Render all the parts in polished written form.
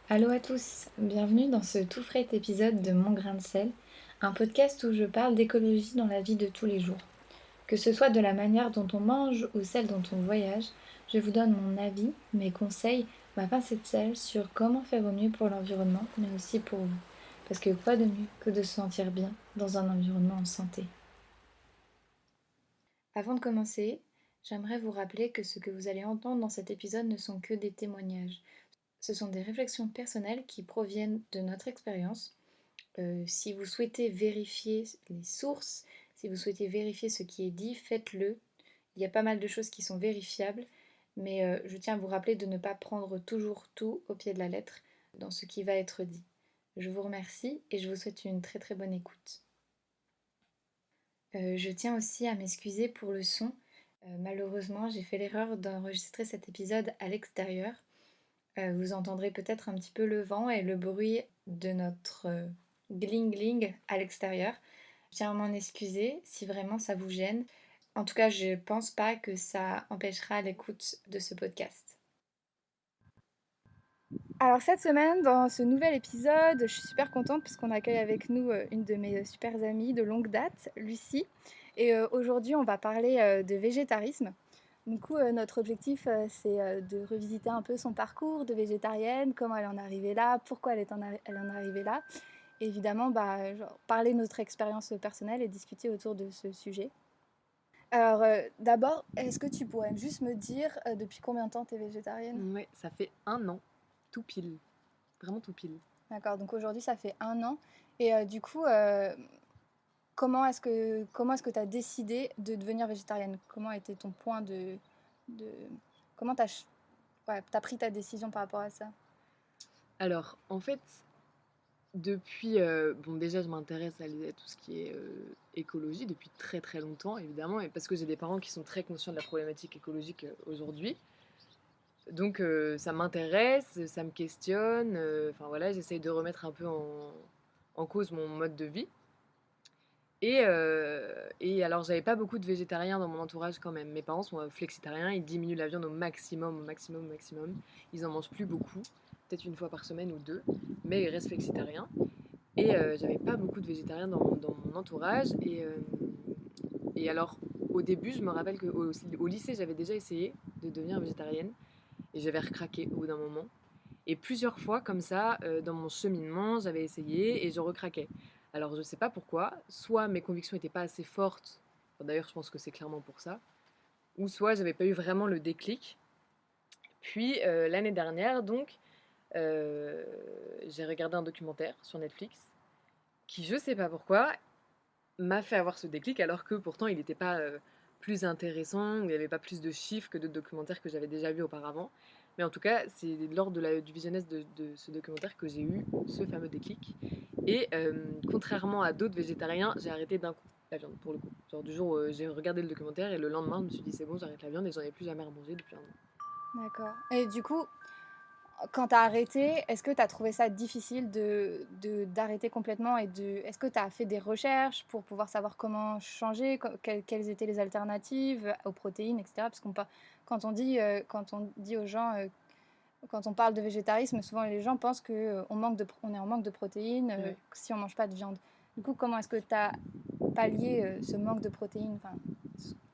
Allô à tous, bienvenue dans ce tout frais épisode de Mon grain de sel, un podcast où je parle d'écologie dans la vie de tous les jours. Que ce soit de la manière dont on mange ou celle dont on voyage, je vous donne mon avis, mes conseils, ma pincée de sel sur comment faire au mieux pour l'environnement, mais aussi pour vous. Parce que quoi de mieux que de se sentir bien dans un environnement en santé. Avant de commencer, j'aimerais vous rappeler que ce que vous allez entendre dans cet épisode ne sont que des témoignages. Ce sont des réflexions personnelles qui proviennent de notre expérience. Si vous souhaitez vérifier les sources, si vous souhaitez vérifier ce qui est dit, faites-le. Il y a pas mal de choses qui sont vérifiables, mais je tiens à vous rappeler de ne pas prendre toujours tout au pied de la lettre dans ce qui va être dit. Je vous remercie et je vous souhaite une très très bonne écoute. Je tiens aussi à m'excuser pour le son. Malheureusement, j'ai fait l'erreur d'enregistrer cet épisode à l'extérieur. Vous entendrez peut-être un petit peu le vent et le bruit de notre gling-gling à l'extérieur. Je tiens à m'en excuser si vraiment ça vous gêne. En tout cas, je pense pas que ça empêchera l'écoute de ce podcast. Alors cette semaine, dans ce nouvel épisode, je suis super contente puisqu'on accueille avec nous une de mes super amies de longue date, Lucie. Et aujourd'hui, on va parler de végétarisme. Du coup, notre objectif, c'est de revisiter un peu son parcours de végétarienne, comment elle en est arrivée là, pourquoi elle en est arrivée là. Et évidemment, genre, parler de notre expérience personnelle et discuter autour de ce sujet. Alors, d'abord, est-ce que tu pourrais juste me dire depuis combien de temps tu es végétarienne? Ouais, ça fait un an, tout pile, vraiment tout pile. D'accord, donc aujourd'hui, ça fait un an. Et du coup, comment est-ce que tu as décidé de devenir végétarienne? Comment était ton point de... Comment ouais, t'as pris ta décision par rapport à ça? Alors, en fait, depuis, bon déjà je m'intéresse à tout ce qui est écologie depuis très très longtemps évidemment, et parce que j'ai des parents qui sont très conscients de la problématique écologique aujourd'hui. Donc ça m'intéresse, ça me questionne, enfin voilà, j'essaye de remettre un peu en cause mon mode de vie. Et alors, j'avais pas beaucoup de végétariens dans mon entourage quand même. Mes parents sont flexitariens, ils diminuent la viande au maximum, au maximum, au maximum. Ils en mangent plus beaucoup, peut-être une fois par semaine ou deux, mais ils restent flexitariens. Et j'avais pas beaucoup de végétariens dans mon entourage. Et alors, au début, je me rappelle qu'au lycée, j'avais déjà essayé de devenir végétarienne et j'avais recraqué au bout d'un moment. Et plusieurs fois, comme ça, dans mon cheminement, j'avais essayé et je recraquais. Alors, je sais pas pourquoi. Soit mes convictions n'étaient pas assez fortes. Enfin, d'ailleurs, je pense que c'est clairement pour ça. Ou soit j'avais pas eu vraiment le déclic. Puis, l'année dernière, donc, euh, j'ai regardé un documentaire sur Netflix qui, je sais pas pourquoi, m'a fait avoir ce déclic alors que pourtant il n'était pas plus intéressant, ou il n'y avait pas plus de chiffres que d'autres documentaires que j'avais déjà vus auparavant. Mais en tout cas, c'est lors du visionnage de ce documentaire que j'ai eu ce fameux déclic. Et contrairement à d'autres végétariens, j'ai arrêté d'un coup la viande pour le coup. Genre du jour où j'ai regardé le documentaire et le lendemain je me suis dit c'est bon, j'arrête la viande et j'en ai plus jamais remangé depuis un an. D'accord. Et du coup, quand tu as arrêté, est-ce que tu as trouvé ça difficile d'arrêter complètement est-ce que tu as fait des recherches pour pouvoir savoir comment changer, quelles étaient les alternatives aux protéines, etc. Parce quand on dit aux gens, quand on parle de végétarisme, souvent les gens pensent on est en manque de protéines Ouais. si on mange pas de viande. Du coup, comment est-ce que tu as pallié ce manque de protéines, enfin,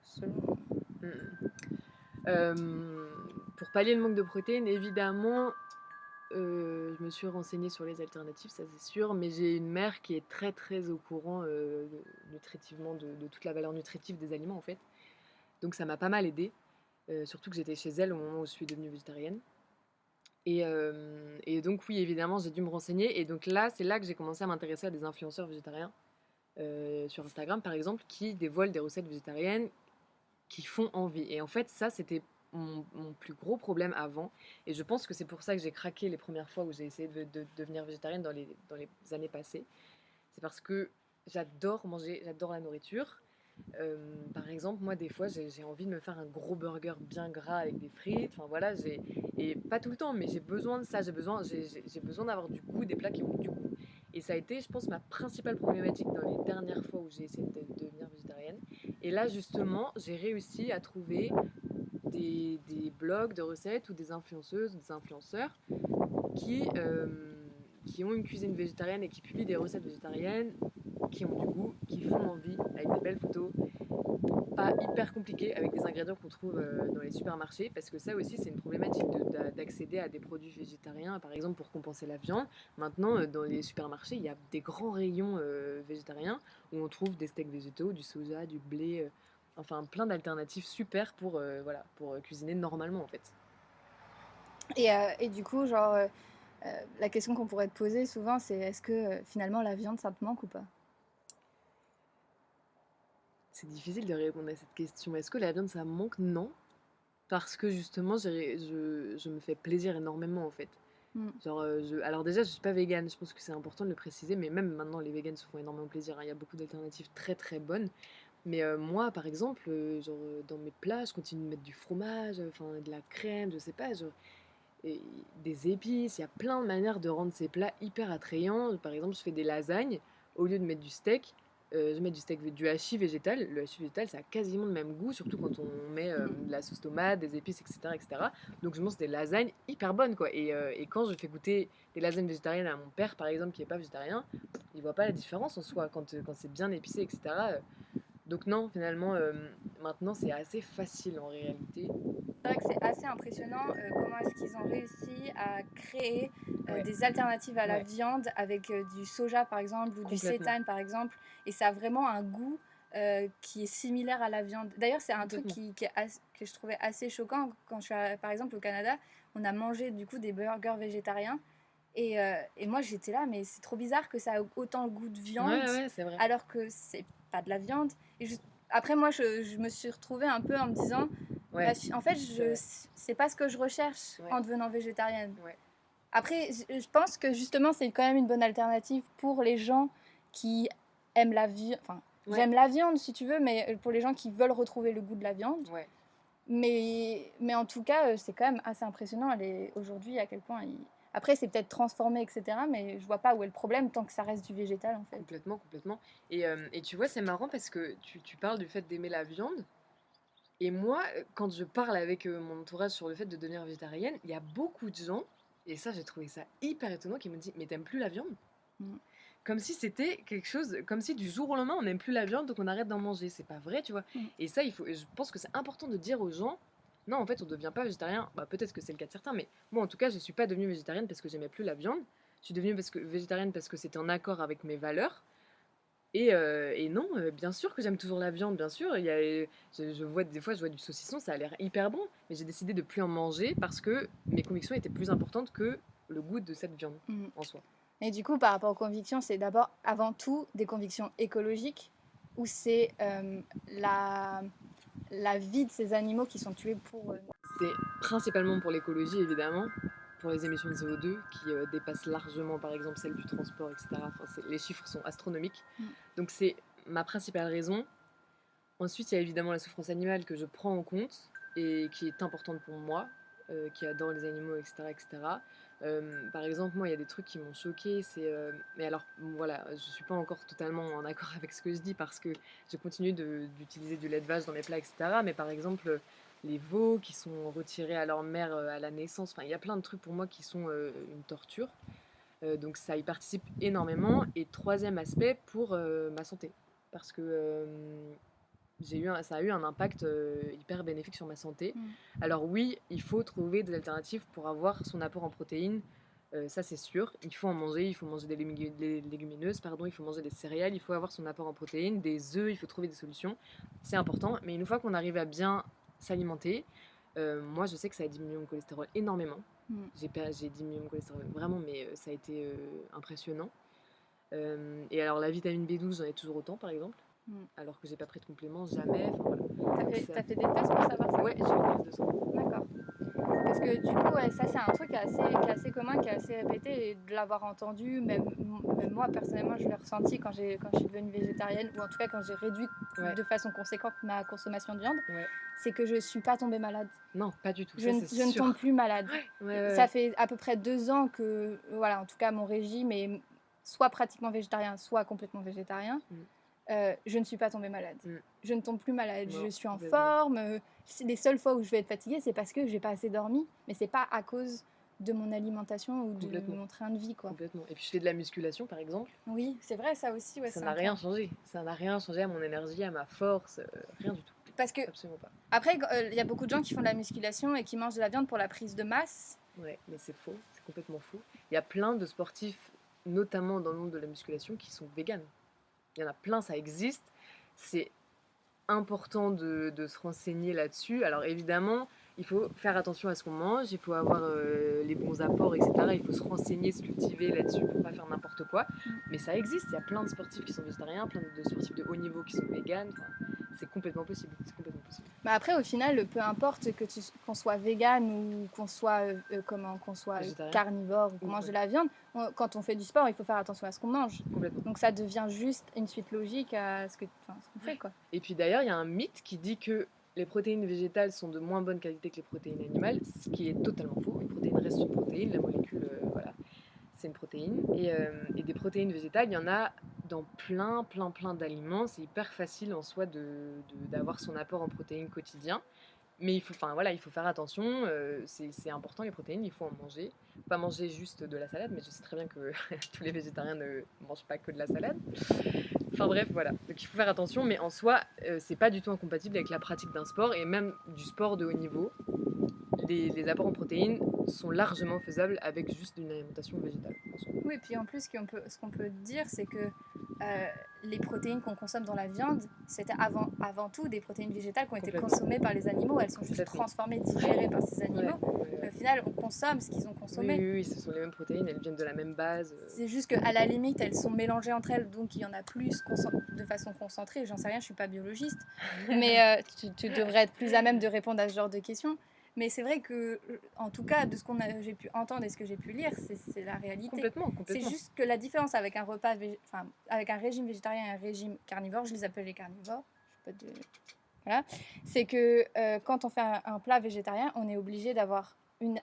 selon... Mm, mm. Euh, pour pallier le manque de protéines, évidemment, je me suis renseignée sur les alternatives, ça c'est sûr, mais j'ai une mère qui est très très au courant nutritivement de toute la valeur nutritive des aliments en fait. Donc ça m'a pas mal aidée, surtout que j'étais chez elle au moment où je suis devenue végétarienne. Et donc oui, évidemment, j'ai dû me renseigner. Et donc là, c'est là que j'ai commencé à m'intéresser à des influenceurs végétariens, sur Instagram par exemple, qui dévoilent des recettes végétariennes qui font envie. Et en fait, ça, c'était mon plus gros problème avant. Et je pense que c'est pour ça que j'ai craqué les premières fois où j'ai essayé de devenir végétarienne dans les années passées. C'est parce que j'adore manger, j'adore la nourriture. Par exemple, moi, des fois, j'ai envie de me faire un gros burger bien gras avec des frites. Enfin voilà, et pas tout le temps, mais j'ai besoin de ça. J'ai besoin d'avoir du goût, des plats qui ont du goût. Et ça a été, je pense, ma principale problématique dans les dernières fois où j'ai essayé de devenir végétarienne. Et là, justement, j'ai réussi à trouver des blogs de recettes ou des influenceuses, des influenceurs qui, euh, qui ont une cuisine végétarienne et qui publient des recettes végétariennes qui ont du goût, qui font envie, avec des belles photos, pas hyper compliquées, avec des ingrédients qu'on trouve dans les supermarchés, parce que ça aussi c'est une problématique d'accéder à des produits végétariens, par exemple pour compenser la viande. Maintenant, dans les supermarchés, il y a des grands rayons végétariens où on trouve des steaks végétaux, du soja, du blé, enfin plein d'alternatives super pour, voilà, pour cuisiner normalement en fait. Et du coup, genre, la question qu'on pourrait te poser souvent, c'est est-ce que finalement la viande, ça te manque ou pas? C'est difficile de répondre à cette question. Est-ce que la viande ça me manque? Non, parce que justement je me fais plaisir énormément en fait. Mm. Genre, alors déjà, je suis pas végane, je pense que c'est important de le préciser, mais même maintenant, les véganes se font énormément plaisir, hein. Il y a beaucoup d'alternatives très très bonnes. Mais moi, par exemple, genre, dans mes plats, je continue de mettre du fromage, enfin de la crème, je sais pas, genre, et des épices. Il y a plein de manières de rendre ces plats hyper attrayants. Par exemple, je fais des lasagnes, au lieu de mettre du steak, je mets du hachis végétal. Le hachis végétal, ça a quasiment le même goût, surtout quand on met Mm. de la sauce tomate, des épices, etc., etc. Donc je mange des lasagnes hyper bonnes, quoi. Et quand je fais goûter des lasagnes végétariennes à mon père, par exemple, qui est pas végétarien, il voit pas la différence en soi quand c'est bien épicé, etc. Donc non, finalement, maintenant c'est assez facile en réalité. C'est vrai que c'est assez impressionnant comment est-ce qu'ils ont réussi à créer Ouais, des alternatives à la ouais, viande avec du soja par exemple ou du complètement, seitan par exemple et ça a vraiment un goût qui est similaire à la viande. D'ailleurs c'est un truc complètement. que je trouvais assez choquant quand je suis par exemple au Canada, on a mangé du coup des burgers végétariens et moi j'étais là mais c'est trop bizarre que ça a autant le goût de viande Ouais, ouais, c'est vrai. alors que c'est pas de la viande. Et après moi je me suis retrouvée un peu en me disant bah, Ouais, en fait, c'est vrai. c'est pas ce que je recherche Ouais, en devenant végétarienne. ouais, Après, je pense que justement, c'est quand même une bonne alternative pour les gens qui aiment la viande. Enfin, ouais, j'aime la viande si tu veux, mais pour les gens qui veulent retrouver le goût de la viande. ouais. Mais en tout cas, c'est quand même assez impressionnant aujourd'hui à quel point ils... Après, c'est peut-être transformé, etc. Mais je vois pas où est le problème tant que ça reste du végétal en fait. Complètement, complètement. Et tu vois, c'est marrant parce que tu parles du fait d'aimer la viande. Et moi, quand je parle avec mon entourage sur le fait de devenir végétarienne, il y a beaucoup de gens, et ça j'ai trouvé ça hyper étonnant, qui me disent mais t'aimes plus la viande? Mm. Comme si c'était quelque chose, comme si du jour au lendemain on n'aime plus la viande donc on arrête d'en manger. C'est pas vrai, tu vois. Mm. Et ça, je pense que c'est important de dire aux gens, non, en fait, on devient pas végétarien. Bah, peut-être que c'est le cas de certains, mais moi en tout cas, je suis pas devenue végétarienne parce que j'aimais plus la viande. Je suis devenue végétarienne parce que c'était en accord avec mes valeurs. Et non, bien sûr que j'aime toujours la viande, bien sûr. Je vois des fois, je vois du saucisson, ça a l'air hyper bon, mais j'ai décidé de plus en manger parce que mes convictions étaient plus importantes que le goût de cette viande Mm. en soi. Et du coup, par rapport aux convictions, c'est d'abord, avant tout, des convictions écologiques, où c'est la vie de ces animaux qui sont tués pour... C'est principalement pour l'écologie, évidemment, pour les émissions de CO2 qui dépassent largement, par exemple, celles du transport, etc. Enfin, les chiffres sont astronomiques. Mm. Donc c'est ma principale raison. Ensuite, il y a évidemment la souffrance animale que je prends en compte et qui est importante pour moi, qui adore les animaux, etc. etc. Par exemple, moi, il y a des trucs qui m'ont choqué. Mais alors, bon, voilà, je suis pas encore totalement en accord avec ce que je dis parce que je continue d'utiliser du lait de vache dans mes plats, etc. Mais par exemple, les veaux qui sont retirés à leur mère à la naissance, enfin, il y a plein de trucs pour moi qui sont une torture. Donc ça y participe énormément. Et troisième aspect, pour ma santé. Parce que ça a eu un impact hyper bénéfique sur ma santé. Mm. Alors oui, il faut trouver des alternatives pour avoir son apport en protéines. Ça c'est sûr, il faut manger des légumineuses, pardon, il faut manger des céréales, il faut avoir son apport en protéines, des œufs, il faut trouver des solutions. C'est important, mais une fois qu'on arrive à bien s'alimenter, moi je sais que ça a diminué mon cholestérol énormément. Mm. J'ai diminué mon cholestérol vraiment, mais ça a été impressionnant. Et alors la vitamine B12, j'en ai toujours autant par exemple, Mm. alors que j'ai pas pris de compléments, jamais. Enfin voilà. Donc T'as fait des tests pour savoir ça? ouais, j'ai une prise de sang. D'accord. Parce que du coup, ouais, ça c'est un truc qui est assez commun, qui est assez répété, et de l'avoir entendu, même moi personnellement, je l'ai ressenti quand je suis devenue végétarienne, ou en tout cas quand j'ai réduit Ouais, de façon conséquente ma consommation de viande, ouais. c'est que je suis pas tombée malade. Non, pas du tout, ça c'est Je ne tombe sûr. plus malade. Ouais, ouais, ouais, Ça ouais. fait à peu près 2 ans que, voilà, en tout cas mon régime est soit pratiquement végétarien, soit complètement végétarien. Mm, Je ne suis pas tombée malade. mm. Je ne tombe plus malade. Je Non, suis en complètement. forme. Les seules fois où je vais être fatiguée, c'est parce que j'ai pas assez dormi, mais c'est pas à cause de mon alimentation ou de Complètement. mon train de vie, quoi. Complètement. Et puis je fais de la musculation par exemple, Oui, c'est vrai, ça aussi, ouais, ça c'est n'a un rien point. changé. Ça n'a rien changé à mon énergie, à ma force, rien du tout. Parce que, Absolument pas. après, il y a beaucoup de gens qui font de la musculation et qui mangent de la viande pour la prise de masse. Ouais, mais c'est faux, c'est complètement faux. Il y a plein de sportifs, notamment dans le monde de la musculation, qui sont véganes. Il y en a plein, ça existe. C'est important de se renseigner là-dessus. Alors évidemment, il faut faire attention à ce qu'on mange, il faut avoir les bons apports, etc. Il faut se renseigner, se cultiver là-dessus pour pas faire n'importe quoi. Mais ça existe, il y a plein de sportifs qui sont végétariens, plein de sportifs de haut niveau qui sont véganes. Enfin, c'est complètement possible. C'est complètement possible. Bah après, au final, peu importe qu'on soit vegan ou qu'on soit, qu'on soit Végétarien. carnivore ou qu'on mange de la viande, quand on fait du sport, il faut faire attention à ce qu'on mange. Complètement. Donc ça devient juste une suite logique à ce qu'on fait, quoi. Et puis d'ailleurs, il y a un mythe qui dit que les protéines végétales sont de moins bonne qualité que les protéines animales, ce qui est totalement faux. Une protéine reste une protéine, la molécule, voilà, c'est une protéine. Et des protéines végétales, il y en a dans plein d'aliments. C'est hyper facile en soi d'avoir son apport en protéines quotidien. Mais il faut faire attention, c'est important les protéines, il faut en manger. Pas manger juste de la salade, mais je sais très bien que tous les végétariens ne mangent pas que de la salade. Enfin bref, voilà. Donc il faut faire attention, mais en soi, c'est pas du tout incompatible avec la pratique d'un sport et même du sport de haut niveau. Les apports en protéines sont largement faisables avec juste une alimentation végétale. Oui, et puis en plus, ce qu'on peut dire, c'est que les protéines qu'on consomme dans la viande, c'était avant tout des protéines végétales qui ont été consommées par les animaux. Elles sont juste transformées, digérées par ces animaux. Mais au final, on consomme ce qu'ils ont consommé. Oui, ce sont les mêmes protéines, elles viennent de la même base. C'est juste qu'à la limite, elles sont mélangées entre elles, donc il y en a plus de façon concentrée. J'en sais rien, je suis pas biologiste. Mais tu devrais être plus à même de répondre à ce genre de questions. Mais c'est vrai que, en tout cas, de ce j'ai pu entendre et ce que j'ai pu lire, c'est la réalité. Complètement. C'est juste que la différence avec avec un régime végétarien et un régime carnivore, je les appelle les carnivores, voilà, c'est que quand on fait un plat végétarien, on est obligé d'avoir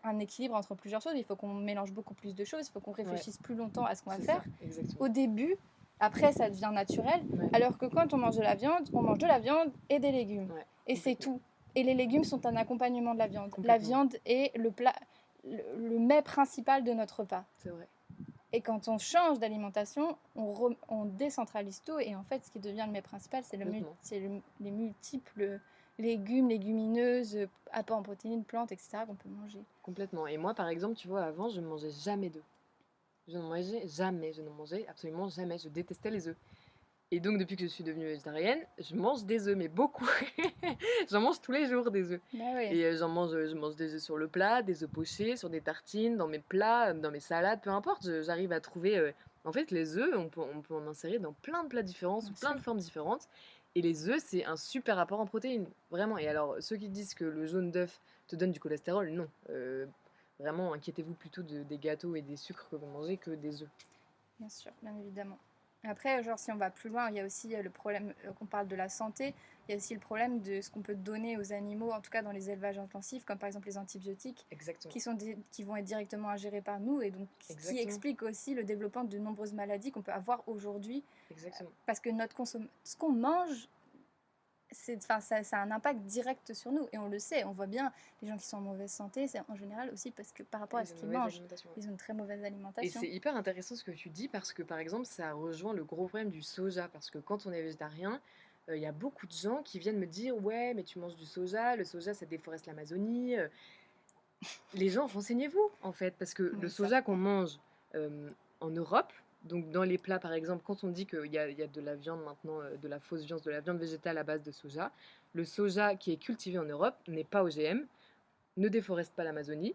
un équilibre entre plusieurs choses. Il faut qu'on mélange beaucoup plus de choses, il faut qu'on réfléchisse plus longtemps à ce qu'on va faire. Au début, après, ça devient naturel. Alors que quand on mange de la viande, on mange de la viande et des légumes. Et c'est tout. Et les légumes sont un accompagnement de la viande. La viande est le mets principal de notre repas. C'est vrai. Et quand on change d'alimentation, on décentralise tout. Et en fait, ce qui devient le mets principal, c'est les multiples légumes, légumineuses, apports en protéines, plantes, etc. qu'on peut manger. Complètement. Et moi, par exemple, tu vois, avant, je ne mangeais jamais d'œufs. Je n'en mangeais jamais. Je n'en mangeais absolument jamais. Je détestais les œufs. Et donc, depuis que je suis devenue végétarienne, je mange des œufs, mais beaucoup. J'en mange tous les jours des œufs. Bah ouais. Et je mange des œufs sur le plat, des œufs pochés, sur des tartines, dans mes plats, dans mes salades, peu importe. J'arrive à trouver. En fait, les œufs, on peut en insérer dans plein de plats différents, sous plein de formes différentes. Et les œufs, c'est un super apport en protéines, vraiment. Et alors, ceux qui disent que le jaune d'œuf te donne du cholestérol, non. Vraiment, inquiétez-vous plutôt des gâteaux et des sucres que vous mangez que des œufs. Bien sûr, bien évidemment. Après, genre, si on va plus loin, il y a aussi le problème, qu'on parle de la santé, il y a aussi le problème de ce qu'on peut donner aux animaux, en tout cas dans les élevages intensifs, comme par exemple les antibiotiques, qui vont être directement ingérés par nous, et donc qui explique aussi le développement de nombreuses maladies qu'on peut avoir aujourd'hui. Parce que ce qu'on mange, ça a un impact direct sur nous, et on le sait, on voit bien, les gens qui sont en mauvaise santé, c'est en général aussi parce que par rapport à ce qu'ils mangent, ils ont une très mauvaise alimentation. Et c'est hyper intéressant ce que tu dis, parce que par exemple, ça rejoint le gros problème du soja, parce que quand on est végétarien, il y a beaucoup de gens qui viennent me dire « Ouais, mais tu manges du soja, le soja ça déforeste l'Amazonie ». Les gens, renseignez-vous en fait, parce que le soja qu'on mange en Europe, donc dans les plats par exemple, quand on dit qu'il y a de la viande maintenant, de la fausse viande, de la viande végétale à base de soja, le soja qui est cultivé en Europe n'est pas OGM, ne déforeste pas l'Amazonie,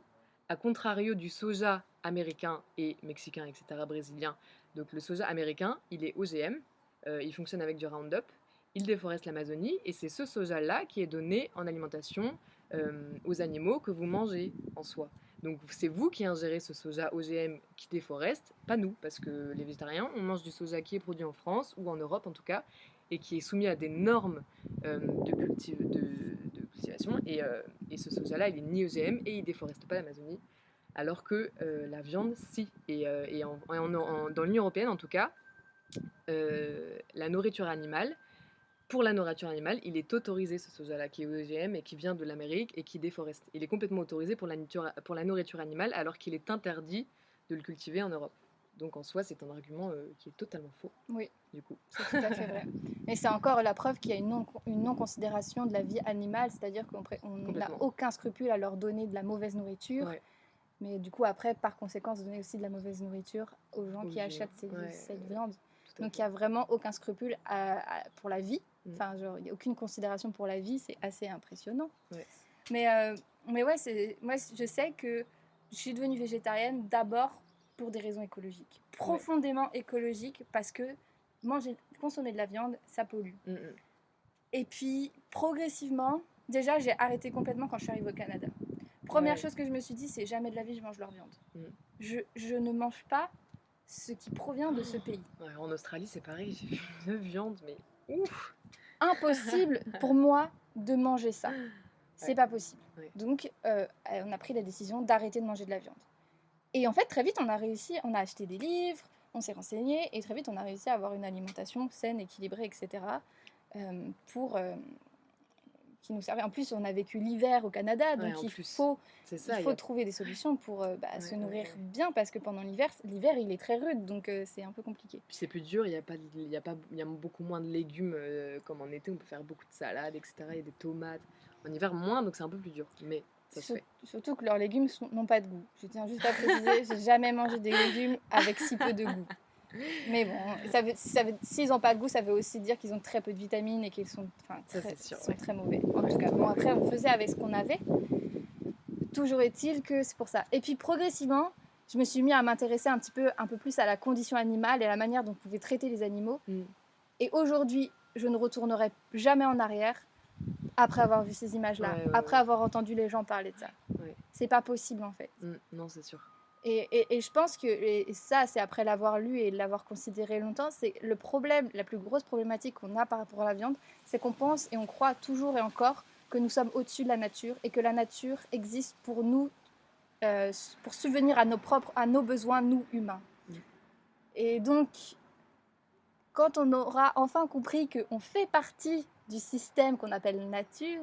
à contrario du soja américain et mexicain, etc., brésilien. Donc le soja américain, il est OGM, il fonctionne avec du Roundup, il déforeste l'Amazonie, et c'est ce soja-là qui est donné en alimentation aux animaux que vous mangez en soi. Donc c'est vous qui ingérez ce soja OGM qui déforeste, pas nous, parce que les végétariens, on mange du soja qui est produit en France, ou en Europe en tout cas, et qui est soumis à des normes de cultivation, et ce soja-là, il est ni OGM, et il déforeste pas l'Amazonie, alors que la viande, si. Et dans l'Union européenne en tout cas, la nourriture animale pour la nourriture animale, il est autorisé ce soja-là qui est OGM et qui vient de l'Amérique et qui déforeste. Il est complètement autorisé pour la nourriture animale alors qu'il est interdit de le cultiver en Europe. Donc en soi, c'est un argument qui est totalement faux, Oui, du coup. c'est tout à fait vrai. Et c'est encore la preuve qu'il y a une non-considération de la vie animale, c'est-à-dire qu'on n'a Complètement. aucun scrupule à leur donner de la mauvaise nourriture, Ouais. mais du coup, après, par conséquence, donner aussi de la mauvaise nourriture aux gens qui OGM. achètent cette Ouais, viande. tout à Donc il fait. n'y a vraiment aucun scrupule pour la vie. Mm. Enfin, genre, il n'y a aucune considération pour la vie, c'est assez impressionnant. Ouais. Mais ouais, moi, je sais que je suis devenue végétarienne d'abord pour des raisons écologiques. Profondément écologiques, parce que consommer de la viande, ça pollue. Mm. Et puis, progressivement, déjà, j'ai arrêté complètement quand je suis arrivée au Canada. Première Ouais. chose que je me suis dit, c'est jamais de la vie, je mange leur viande. Mm. Je ne mange pas ce qui provient de ce pays. Ouais, en Australie, c'est pareil, j'ai vu une viande, mais ouf. Impossible pour moi de manger ça. C'est Ouais. pas possible. Ouais. Donc, on a pris la décision d'arrêter de manger de la viande. Et en fait, très vite, on a acheté des livres, on s'est renseigné, et très vite, on a réussi à avoir une alimentation saine, équilibrée, etc. Qui nous servait. En plus, on a vécu l'hiver au Canada, donc Ouais, il plus. faut, C'est ça, il faut trouver des solutions pour se nourrir ouais. bien, parce que pendant l'hiver, il est très rude, donc c'est un peu compliqué. Puis c'est plus dur, il y a beaucoup moins de légumes comme en été, on peut faire beaucoup de salades, etc. Il y a des tomates. En hiver, moins, donc c'est un peu plus dur, mais ça se fait. Surtout que leurs légumes n'ont pas de goût. Je tiens juste à préciser, j'ai jamais mangé des légumes avec si peu de goût. Mais bon, s'ils n'ont pas de goût, ça veut aussi dire qu'ils ont très peu de vitamines et qu'ils sont, très mauvais. En tout cas, bon, après, on faisait avec ce qu'on avait. Toujours est-il que c'est pour ça. Et puis, progressivement, je me suis mis à m'intéresser un peu plus à la condition animale et à la manière dont on pouvait traiter les animaux. Mm. Et aujourd'hui, je ne retournerai jamais en arrière après avoir vu ces images-là, après avoir entendu les gens parler de ça. Ouais. C'est pas possible, en fait. Non, c'est sûr. Et je pense que, et ça, c'est après l'avoir lu et l'avoir considéré longtemps, c'est le problème, la plus grosse problématique qu'on a par rapport à la viande, c'est qu'on pense et on croit toujours et encore que nous sommes au-dessus de la nature et que la nature existe pour nous, pour subvenir à nos besoins, nous, humains. Mm. Et donc, quand on aura enfin compris qu'on fait partie du système qu'on appelle nature,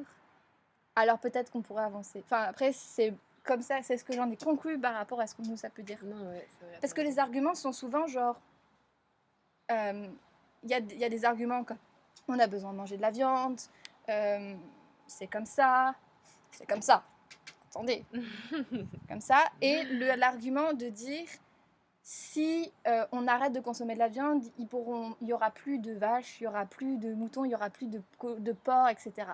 alors peut-être qu'on pourra avancer. Enfin, après, c'est comme ça, c'est ce que j'en ai conclu par rapport à ce que nous, ça peut dire. Non, ouais, c'est vrai, Parce que les arguments sont souvent genre... Il y a des arguments comme on a besoin de manger de la viande, c'est comme ça, attendez, comme ça. Et l'argument de dire si on arrête de consommer de la viande, il y aura plus de vaches, il y aura plus de moutons, il y aura plus de porcs, etc.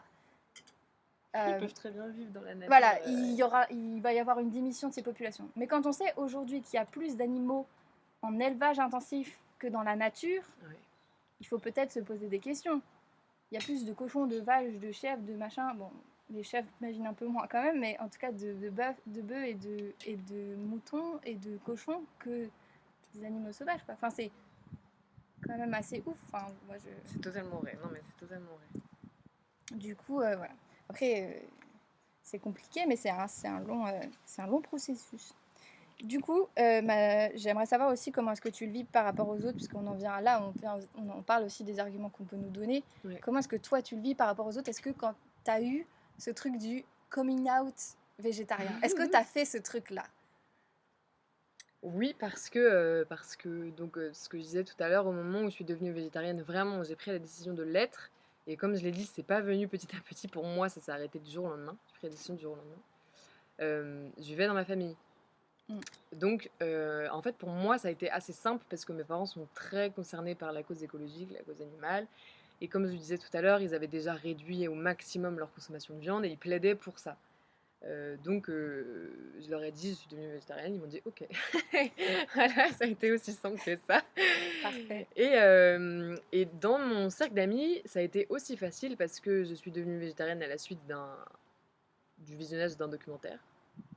Ils peuvent très bien vivre dans la nature. Voilà, il va y avoir une diminution de ces populations. Mais quand on sait aujourd'hui qu'il y a plus d'animaux en élevage intensif que dans la nature, il faut peut-être se poser des questions. Il y a plus de cochons, de vaches, de chèvres, de machins. Bon, les chèvres, j'imagine un peu moins quand même, mais en tout cas de bœufs et de moutons et de cochons que des animaux sauvages. Quoi. Enfin, c'est quand même assez ouf. Enfin, C'est totalement vrai. Non, mais c'est totalement vrai. Du coup, voilà. Après, c'est compliqué, mais c'est un long processus. Du coup, j'aimerais savoir aussi comment est-ce que tu le vis par rapport aux autres, puisqu'on en vient là, on parle aussi des arguments qu'on peut nous donner. Ouais. Comment est-ce que toi, tu le vis par rapport aux autres? Est-ce que quand tu as eu ce truc du coming out végétarien, est-ce que tu as fait ce truc-là? Oui, parce que donc, ce que je disais tout à l'heure, au moment où je suis devenue végétarienne, vraiment, j'ai pris la décision de l'être. Et comme je l'ai dit, c'est pas venu petit à petit pour moi, ça s'est arrêté du jour au lendemain. J'ai pris la décision du jour au lendemain. Je vivais dans ma famille. Donc, en fait, pour moi, ça a été assez simple parce que mes parents sont très concernés par la cause écologique, la cause animale. Et comme je le disais tout à l'heure, ils avaient déjà réduit au maximum leur consommation de viande et ils plaidaient pour ça. Donc, je leur ai dit, je suis devenue végétarienne, ils m'ont dit ok. Voilà, ça a été aussi simple que ça. Parfait. Et dans mon cercle d'amis, ça a été aussi facile parce que je suis devenue végétarienne à la suite du visionnage d'un documentaire,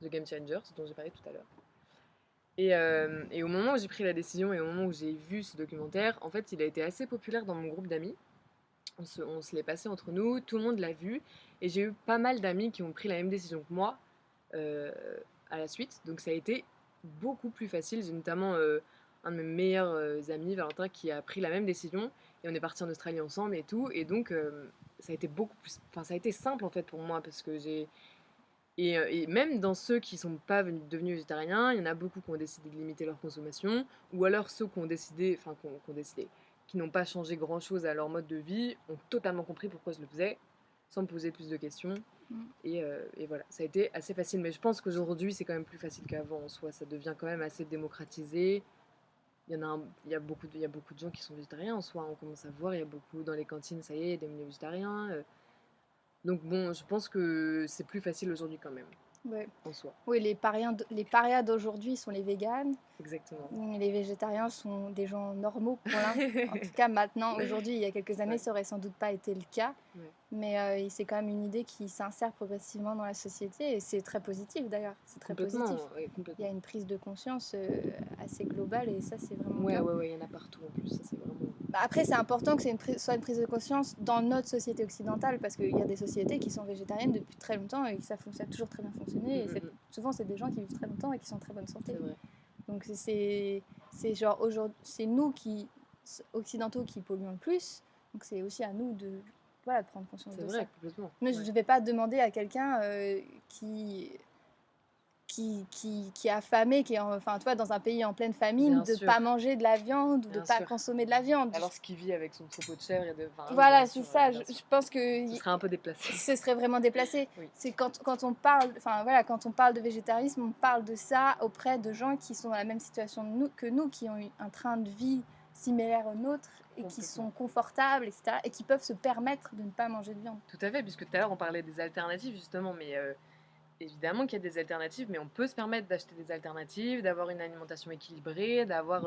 The Game Changers, dont j'ai parlé tout à l'heure. Et au moment où j'ai pris la décision et au moment où j'ai vu ce documentaire, en fait, il a été assez populaire dans mon groupe d'amis. On se l'est passé entre nous, tout le monde l'a vu, et j'ai eu pas mal d'amis qui ont pris la même décision que moi à la suite, donc ça a été beaucoup plus facile. J'ai notamment un de mes meilleurs amis, Valentin, qui a pris la même décision et on est parti en Australie ensemble et tout. Et donc, ça a été beaucoup plus, enfin, ça a été simple en fait pour moi parce que et même dans ceux qui sont pas devenus végétariens, il y en a beaucoup qui ont décidé de limiter leur consommation, ou alors ceux qui ont décidé, enfin qui ont décidé, qui n'ont pas changé grand-chose à leur mode de vie, ont totalement compris pourquoi je le faisais, sans me poser plus de questions. Mm. Et voilà, ça a été assez facile, mais je pense qu'aujourd'hui c'est quand même plus facile qu'avant en soi, ça devient quand même assez démocratisé. Il y a beaucoup de gens qui sont végétariens en soi, on commence à voir, il y a beaucoup dans les cantines, ça y est, il y a des menus végétariens. Donc bon, je pense que c'est plus facile aujourd'hui quand même, Ouais. en soi. Oui, les parias d'aujourd'hui sont les véganes. Exactement. Les végétariens sont des gens normaux pour l'un. En tout cas, maintenant, aujourd'hui, il y a quelques années, Ouais. ça aurait sans doute pas été le cas. Ouais. Mais c'est quand même une idée qui s'insère progressivement dans la société et c'est très positif d'ailleurs. C'est très Complètement, positif. ouais, Il y a complètement. une prise de conscience assez globale et ça, c'est vraiment Ouais, bien. ouais, ouais, il y en a partout en plus, ça c'est vraiment... Bah, après, c'est important que soit une prise de conscience dans notre société occidentale parce qu'il y a des sociétés qui sont végétariennes depuis très longtemps et que ça a toujours très bien fonctionné. Et souvent, c'est des gens qui vivent très longtemps et qui sont en très bonne santé. C'est vrai. Donc c'est genre aujourd'hui, c'est nous qui occidentaux qui polluons le plus. Donc c'est aussi à nous de voilà de prendre conscience C'est de vrai, ça. complètement. Mais Ouais. je ne vais pas demander à quelqu'un qui est affamé, qui est enfin tu vois dans un pays en pleine famine, Bien de sûr, pas manger de la viande ou de bien pas sûr. consommer de la viande. Alors ce qu'il vit avec son troupeau de chèvres et de... Enfin, oui, Voilà, bien c'est sûr, ça. bien Je sûr. pense que Ce serait un peu déplacé. ce serait vraiment déplacé. Oui. C'est quand on parle, enfin voilà, quand on parle de végétarisme, on parle de ça auprès de gens qui sont dans la même situation que nous, qui ont eu un train de vie similaire au nôtre et qui sont Complètement. confortables, etc. et qui peuvent se permettre de ne pas manger de viande. Tout à fait, puisque tout à l'heure on parlait des alternatives justement, mais évidemment qu'il y a des alternatives, mais on peut se permettre d'acheter des alternatives, d'avoir une alimentation équilibrée, d'avoir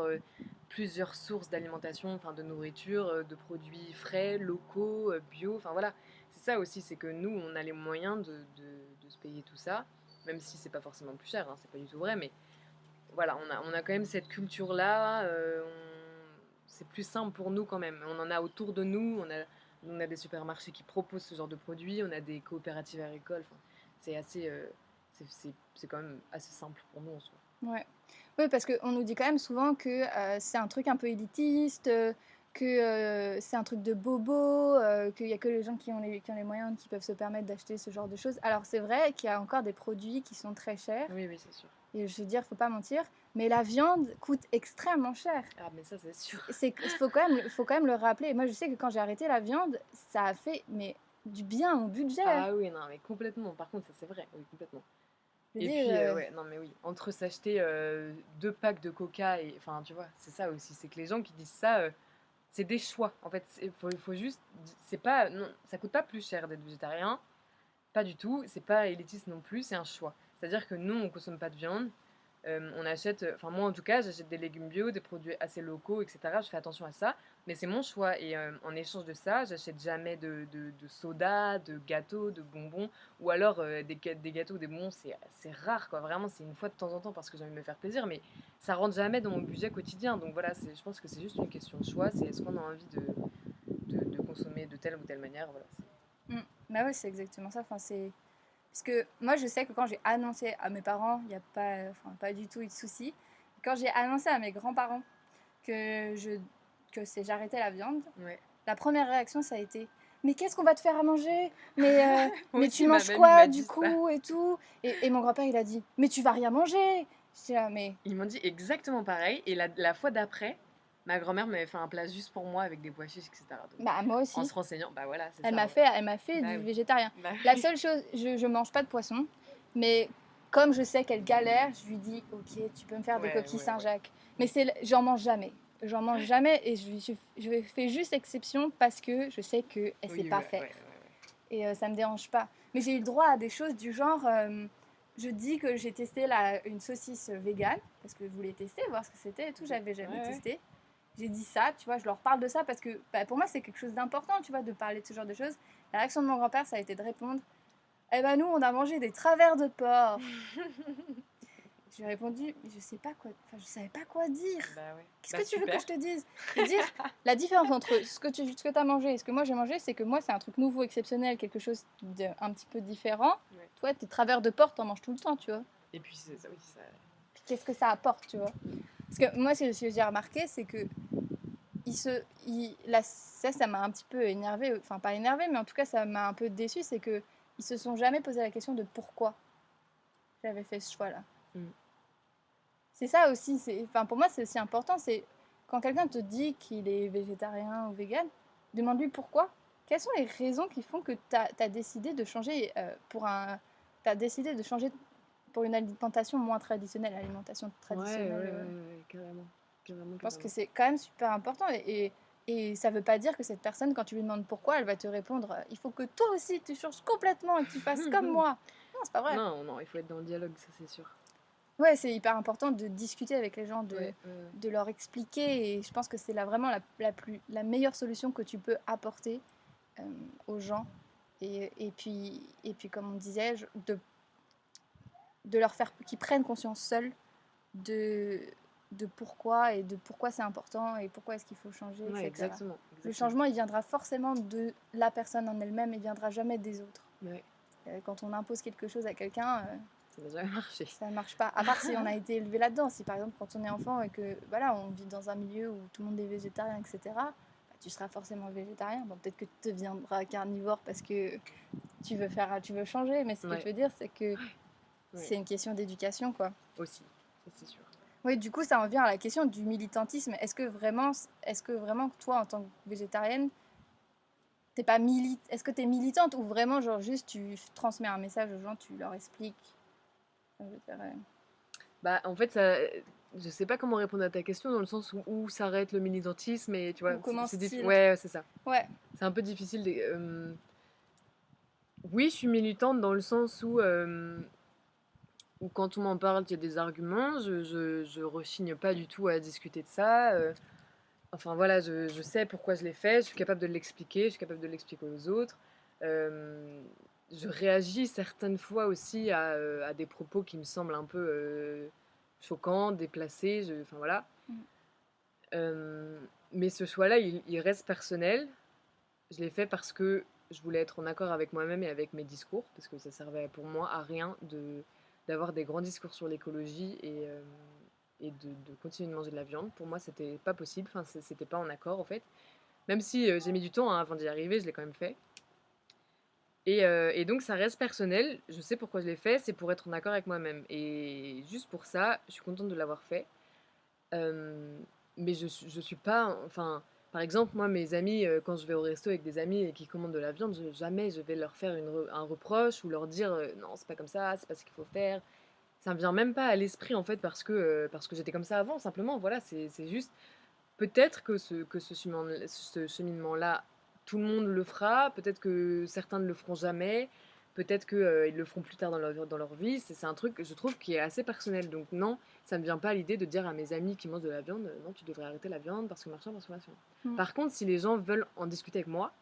plusieurs sources d'alimentation, enfin de nourriture, de produits frais, locaux, bio, enfin voilà. C'est ça aussi, c'est que nous, on a les moyens de se payer tout ça, même si c'est pas forcément plus cher, hein, c'est pas du tout vrai, mais voilà, on a quand même cette culture-là, c'est plus simple pour nous quand même. On en a autour de nous, on a des supermarchés qui proposent ce genre de produits, on a des coopératives agricoles, enfin, c'est assez, c'est quand même assez simple pour nous en soi. Ouais. Oui, parce qu'on nous dit quand même souvent que c'est un truc un peu élitiste, que c'est un truc de bobo, qu'il n'y a que les gens qui ont les moyens qui peuvent se permettre d'acheter ce genre de choses. Alors c'est vrai qu'il y a encore des produits qui sont très chers, Oui, oui, c'est sûr. et je veux dire, faut pas mentir, mais la viande coûte extrêmement cher. Ah, mais ça, c'est sûr. Faut quand même le rappeler. Moi, je sais que quand j'ai arrêté la viande, ça a fait mais, du bien à mon budget. Ah oui, non, mais complètement. Par contre, ça, c'est vrai, oui, complètement. Je veux Et dire, puis, ouais, non, mais oui, entre s'acheter 2 packs de coca et. Enfin, tu vois, c'est ça aussi. C'est que les gens qui disent ça, c'est des choix. En fait, faut juste. C'est pas. Non, ça coûte pas plus cher d'être végétarien. Pas du tout. C'est pas élitiste non plus, c'est un choix. C'est-à-dire que nous, on consomme pas de viande. On achète, enfin moi en tout cas, j'achète des légumes bio, des produits assez locaux, etc. Je fais attention à ça, mais c'est mon choix. Et en échange de ça, j'achète jamais de soda, de gâteaux, de bonbons, ou alors des gâteaux, des bonbons, c'est rare quoi. Vraiment, c'est une fois de temps en temps parce que j'ai envie de me faire plaisir, mais ça rentre jamais dans mon budget quotidien. Donc voilà, je pense que c'est juste une question de choix. C'est est-ce qu'on a envie de consommer de telle ou telle manière. Voilà. Bah ouais, c'est exactement ça. Enfin, c'est parce que moi, je sais que quand j'ai annoncé à mes parents, il n'y a pas du tout eu de souci. Quand j'ai annoncé à mes grands-parents que j'arrêtais la viande, Ouais. la première réaction, ça a été: mais qu'est-ce qu'on va te faire à manger? Mais, Moi mais aussi, tu ma manges mamie quoi m'a du dit ça. coup et tout? Et mon grand-père, il a dit: mais tu vas rien manger. J'étais là, mais Ils m'ont dit exactement pareil. Et la fois d'après, ma grand-mère m'avait fait un plat juste pour moi avec des pois chiches, etc. Donc, bah moi en aussi. se renseignant, bah voilà, c'est Elle ça. m'a Ouais. fait Bah du oui. végétarien. Bah La oui. seule chose, je mange pas de poisson, mais comme je sais qu'elle galère, je lui dis: ok, tu peux me faire des Ouais, coquilles ouais, ouais. Saint-Jacques. Mais j'en mange jamais. J'en mange jamais et je fais juste exception parce que je sais qu'elle sait Oui, pas ouais, faire. ouais, ouais. Et ça me dérange pas. Mais j'ai eu le droit à des choses du genre, je dis que j'ai testé une saucisse végane, parce que je voulais tester, voir ce que c'était et tout, j'avais jamais Ouais, ouais. testé. J'ai dit ça, tu vois, je leur parle de ça parce que bah, pour moi c'est quelque chose d'important, tu vois, de parler de ce genre de choses. La réaction de mon grand-père, ça a été de répondre: eh ben nous, on a mangé des travers de porc. J'ai répondu: je sais pas quoi, enfin je savais pas quoi dire. Bah ouais. Qu'est-ce Bah que tu veux que super. je te dise? Je veux dire, la différence entre ce que t'as mangé et ce que moi j'ai mangé, c'est que moi c'est un truc nouveau, exceptionnel, quelque chose d'un petit peu différent. Ouais. Toi, tes travers de porc, t'en manges tout le temps, tu vois. Et puis, oui, ça. Puis qu'est-ce que ça apporte, tu vois. Parce que moi, ce que j'ai remarqué, c'est que là, ça m'a un petit peu énervé, enfin pas énervé, mais en tout cas, ça m'a un peu déçu, c'est que ils se sont jamais posé la question de pourquoi j'avais fait ce choix-là. Mm. C'est ça aussi, enfin pour moi, c'est aussi important, c'est quand quelqu'un te dit qu'il est végétarien ou vegan, demande-lui pourquoi. Quelles sont les raisons qui font que tu as décidé de changer t'as décidé de changer pour une alimentation moins traditionnelle, alimentation Ouais, traditionnelle. carrément. Carrément, Je pense que carrément. c'est quand même super important et ça veut pas dire que cette personne, quand tu lui demandes pourquoi, elle va te répondre il faut que toi aussi tu changes complètement et que tu fasses comme moi. Non, c'est pas vrai. Non, non, il faut être dans le dialogue, ça c'est sûr. Ouais, c'est hyper important de discuter avec les gens, Ouais, ouais. de leur expliquer et je pense que c'est là vraiment la meilleure solution que tu peux apporter euh, aux gens. Et puis, comme on disait, de leur faire qu'ils prennent conscience seuls de, de pourquoi c'est important et pourquoi est-ce qu'il faut changer, Ouais, etc. exactement, Le exactement. changement, il viendra forcément de la personne en elle-même, il viendra jamais des autres. Ouais, Quand on impose quelque chose à quelqu'un, ça n'a jamais marché. ça ne marche pas. À part si on a été élevé là-dedans. Si par exemple, quand on est enfant et que voilà, on vit dans un milieu où tout le monde est végétarien, etc., bah, tu seras forcément végétarien. Bon, peut-être que tu deviendras carnivore parce que tu veux changer, mais ce que je Ouais, veux dire, c'est que ouais, c'est une question d'éducation, quoi. aussi, ça c'est sûr. Oui, du coup, ça en vient à la question du militantisme. Est-ce que vraiment, toi, en tant que végétarienne, est-ce que t'es militante ou vraiment, genre, juste tu transmets un message aux gens, tu leur expliques. Enfin, je veux dire, Bah, en fait, ça, je sais pas comment répondre à ta question dans le sens où s'arrête le militantisme et tu vois, ou commence-t-il? ouais, c'est ça. Ouais. C'est un peu difficile. Oui, je suis militante dans le sens où quand on m'en parle, il y a des arguments, je rechigne pas du tout à discuter de ça. Enfin voilà, je sais pourquoi je l'ai fait, je suis capable de l'expliquer, je suis capable de l'expliquer aux autres. Euh, je réagis certaines fois aussi à des propos qui me semblent un peu choquants, déplacés, enfin voilà. Mm. Euh, mais ce choix-là, il reste personnel. Je l'ai fait parce que je voulais être en accord avec moi-même et avec mes discours, parce que ça servait pour moi à rien d'avoir des grands discours sur l'écologie et de continuer de manger de la viande. Pour moi, c'était pas possible, enfin, c'était pas en accord en fait. Même si j'ai mis du temps hein, avant d'y arriver, je l'ai quand même fait. Et donc ça reste personnel, je sais pourquoi je l'ai fait, c'est pour être en accord avec moi-même. Et juste pour ça, je suis contente de l'avoir fait. Euh, mais je suis pas. Enfin, par exemple, moi, mes amis, quand je vais au resto avec des amis et qui commandent de la viande, jamais je vais leur faire un reproche ou leur dire non, c'est pas comme ça, c'est pas ce qu'il faut faire. Ça me vient même pas à l'esprit en fait parce que j'étais comme ça avant, simplement. Voilà, c'est juste. Peut-être que ce cheminement-là, tout le monde le fera. Peut-être que certains ne le feront jamais. Peut-être qu'ils le feront plus tard dans leur vie. C'est un truc, je trouve, qui est assez personnel. Donc non, ça ne me vient pas à l'idée de dire à mes amis qui mangent de la viande, non, tu devrais arrêter la viande parce que machin, parce que machin. Mm. Par contre, si les gens veulent en discuter avec moi,